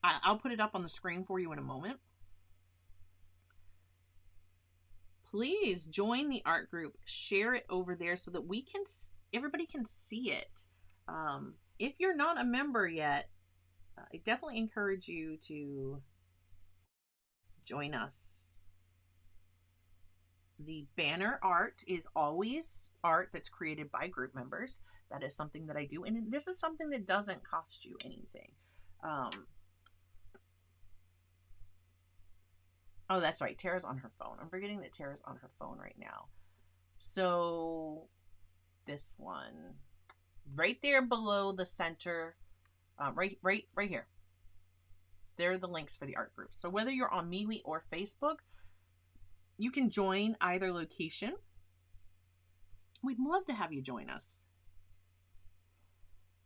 S1: I'll put it up on the screen for you in a moment. Please join the art group, share it over there so that everybody can see it. If you're not a member yet, I definitely encourage you to join us. The banner art is always art that's created by group members. That is something that I do, and this is something that doesn't cost you anything. Oh, that's right. Tara's on her phone. I'm forgetting that Tara's on her phone right now. So this one, right there below the center, right here. There are the links for the art groups. So whether you're on MeWe or Facebook, you can join either location. We'd love to have you join us.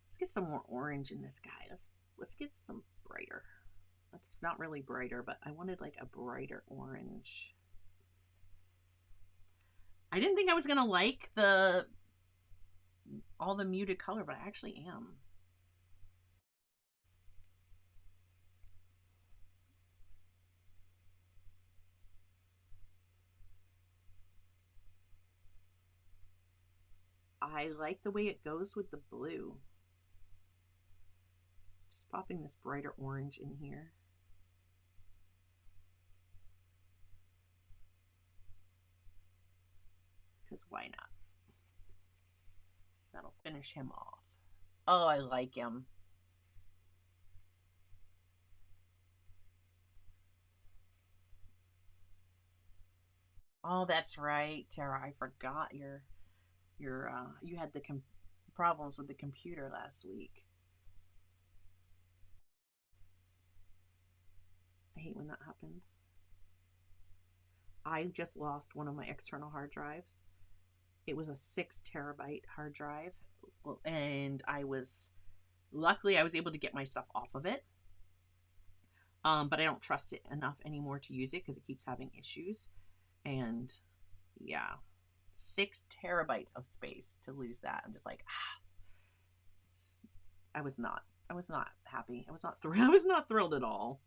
S1: Let's get some more orange in this guy. Let's get some brighter. That's not really brighter, but I wanted like a brighter orange. I didn't think I was gonna like all the muted color, but I actually am. I like the way it goes with the blue. Just popping this brighter orange in here. Because why not? That'll finish him off. Oh, I like him. Oh, that's right, Tara. I forgot you had the problems with the computer last week. I hate when that happens. I just lost one of my external hard drives. It was a 6 terabyte hard drive, and luckily I was able to get my stuff off of it. But I don't trust it enough anymore to use it because it keeps having issues. And yeah, 6 terabytes of space to lose that. I'm just like, I was not happy. I was not thrilled. I was not thrilled at all.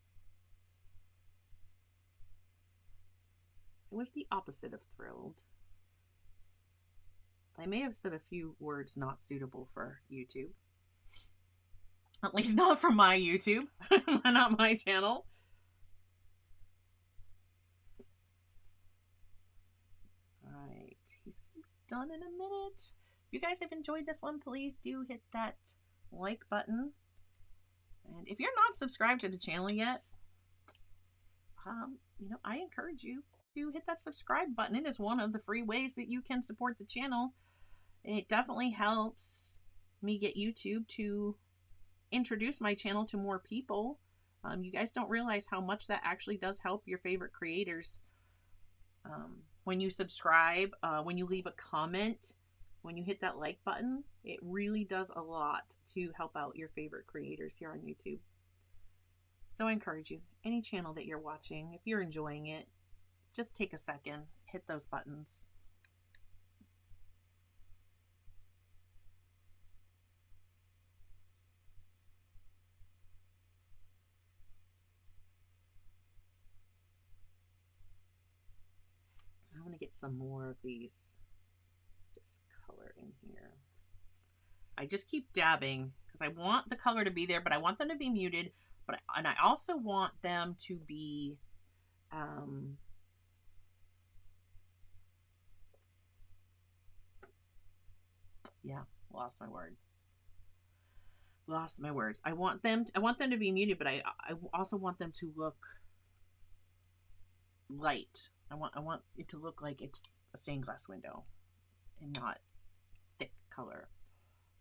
S1: It was the opposite of thrilled. I may have said a few words not suitable for YouTube. At least not from my YouTube, not my channel. Alright, he's done in a minute. If you guys have enjoyed this one, please do hit that like button. And if you're not subscribed to the channel yet, I encourage you to hit that subscribe button. It is one of the free ways that you can support the channel. It definitely helps me get YouTube to introduce my channel to more people. You guys don't realize how much that actually does help your favorite creators. When you subscribe, when you leave a comment, when you hit that like button, it really does a lot to help out your favorite creators here on YouTube. So I encourage you, any channel that you're watching, if you're enjoying it, just take a second, hit those buttons. I want to get some more of these, this color in here. I just keep dabbing because I want the color to be there, but I want them to be muted. And I also want them to be, yeah, lost my word. Lost my words. I want them to be muted, but I also want them to look light. I want it to look like it's a stained glass window and not thick color.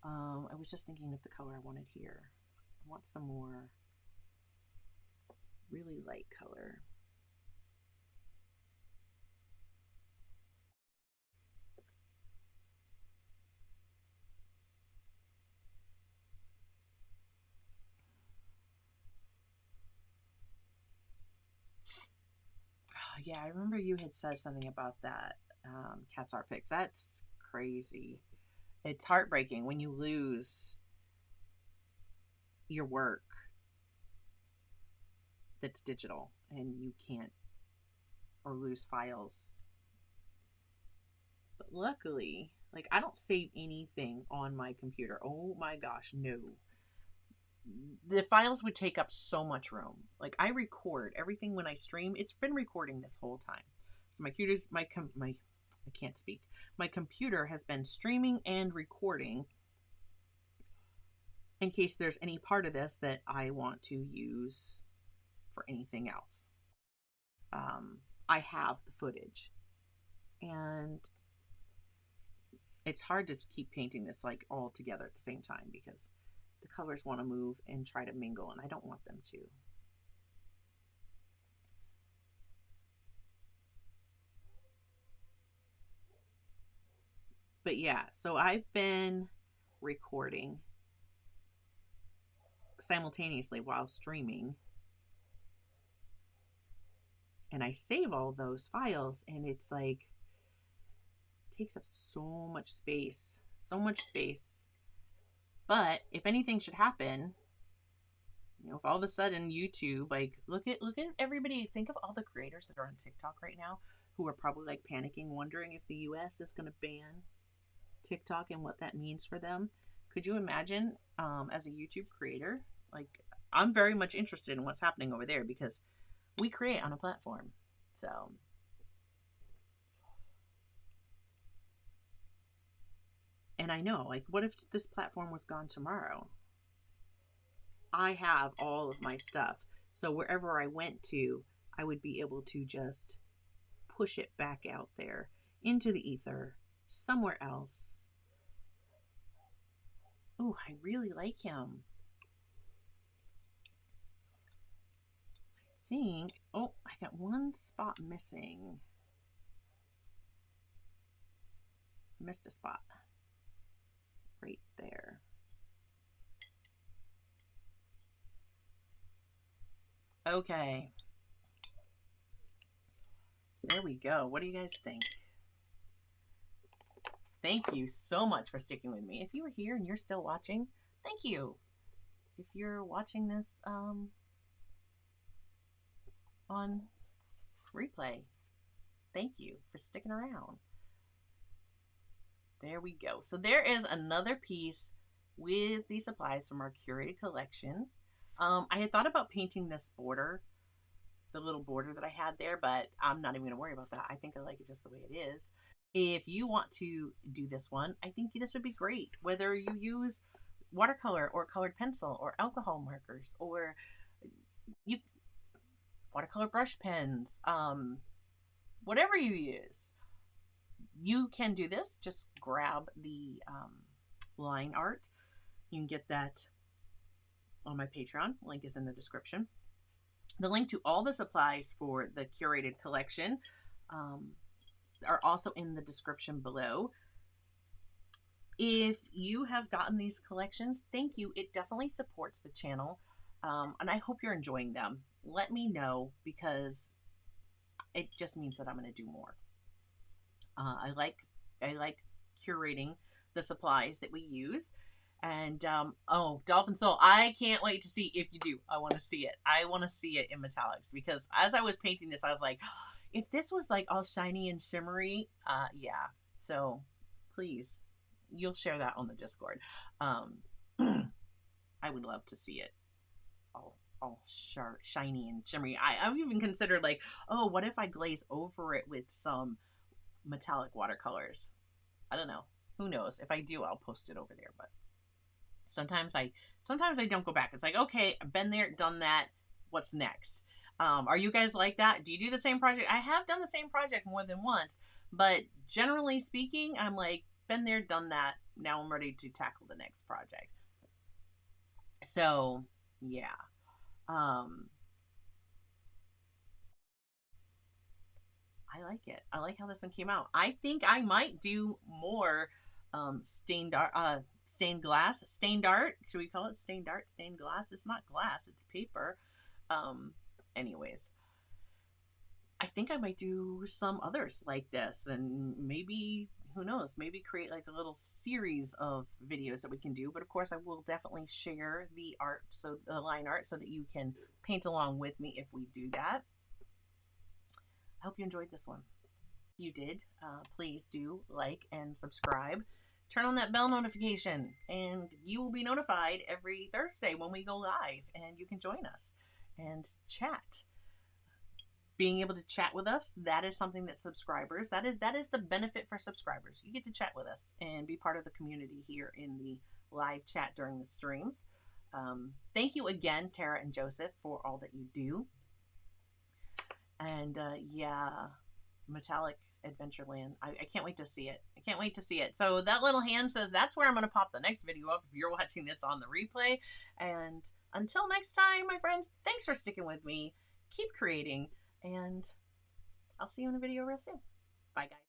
S1: I was just thinking of the color I wanted here. I want some more really light color. Yeah, I remember you had said something about that. Cat's art picks. That's crazy. It's heartbreaking when you lose your work that's digital and you can't, or lose files. But luckily, like, I don't save anything on my computer. Oh my gosh, no. The files would take up so much room. Like, I record everything when I stream. It's been recording this whole time. So my I can't speak. My computer has been streaming and recording in case there's any part of this that I want to use for anything else. I have the footage, and it's hard to keep painting this like all together at the same time because the colors want to move and try to mingle, and I don't want them to. But yeah, so I've been recording simultaneously while streaming, and I save all those files, and it's like, it takes up so much space. But if anything should happen, if all of a sudden YouTube, like, look at everybody, think of all the creators that are on TikTok right now who are probably like panicking, wondering if the US is going to ban TikTok and what that means for them. Could you imagine, as a YouTube creator, like, I'm very much interested in what's happening over there because we create on a platform. So And I know, like, what if this platform was gone tomorrow? I have all of my stuff. So wherever I went to, I would be able to just push it back out there into the ether somewhere else. Oh, I really like him. I think, oh, I got one spot missing. I missed a spot right there. Okay. There we go. What do you guys think? Thank you so much for sticking with me. If you were here and you're still watching, thank you. If you're watching this on replay, thank you for sticking around. There we go. So there is another piece with the supplies from our curated collection. I had thought about painting this border, the little border that I had there, but I'm not even going to worry about that. I think I like it just the way it is. If you want to do this one, I think this would be great. Whether you use watercolor or colored pencil or alcohol markers or you watercolor brush pens, whatever you use, you can do this. Just grab the line art. You can get that on my Patreon. Link is in the description. The link to all the supplies for the curated collection are also in the description below. If you have gotten these collections, thank you. It definitely supports the channel, and I hope you're enjoying them. Let me know, because it just means that I'm going to do more. I like curating the supplies that we use. And oh, Dolphin Soul, I can't wait to see if you do. I want to see it. I want to see it in metallics, because as I was painting this, I was like, if this was like all shiny and shimmery, yeah. So please, you'll share that on the Discord. I would love to see it all shiny and shimmery. I've even considered, like, oh, what if I glaze over it with some metallic watercolors? I don't know. Who knows? If I do, I'll post it over there. But sometimes I don't go back. It's like, okay, I've been there, done that. What's next? Are you guys like that? Do you do the same project? I have done the same project more than once, but generally speaking, I'm like, been there, done that. Now I'm ready to tackle the next project. So yeah. I like it. I like how this one came out. I think I might do more stained art, stained glass, stained art. Should we call it stained art, stained glass? It's not glass, it's paper. Anyways, I think I might do some others like this, and maybe, who knows, maybe create like a little series of videos that we can do. But of course, I will definitely share the art, so the line art, so that you can paint along with me if we do that. I hope you enjoyed this one. If you did, please do like and subscribe. Turn on that bell notification, and you will be notified every Thursday when we go live, and you can join us and chat. Being able to chat with us, that is something that subscribers, that is the benefit for subscribers. You get to chat with us and be part of the community here in the live chat during the streams. Thank you again, Tara and Joseph, for all that you do. And yeah, Metallic Adventureland. I can't wait to see it. I can't wait to see it. So that little hand says that's where I'm going to pop the next video up if you're watching this on the replay. And until next time, my friends, thanks for sticking with me. Keep creating, and I'll see you in a video real soon. Bye, guys.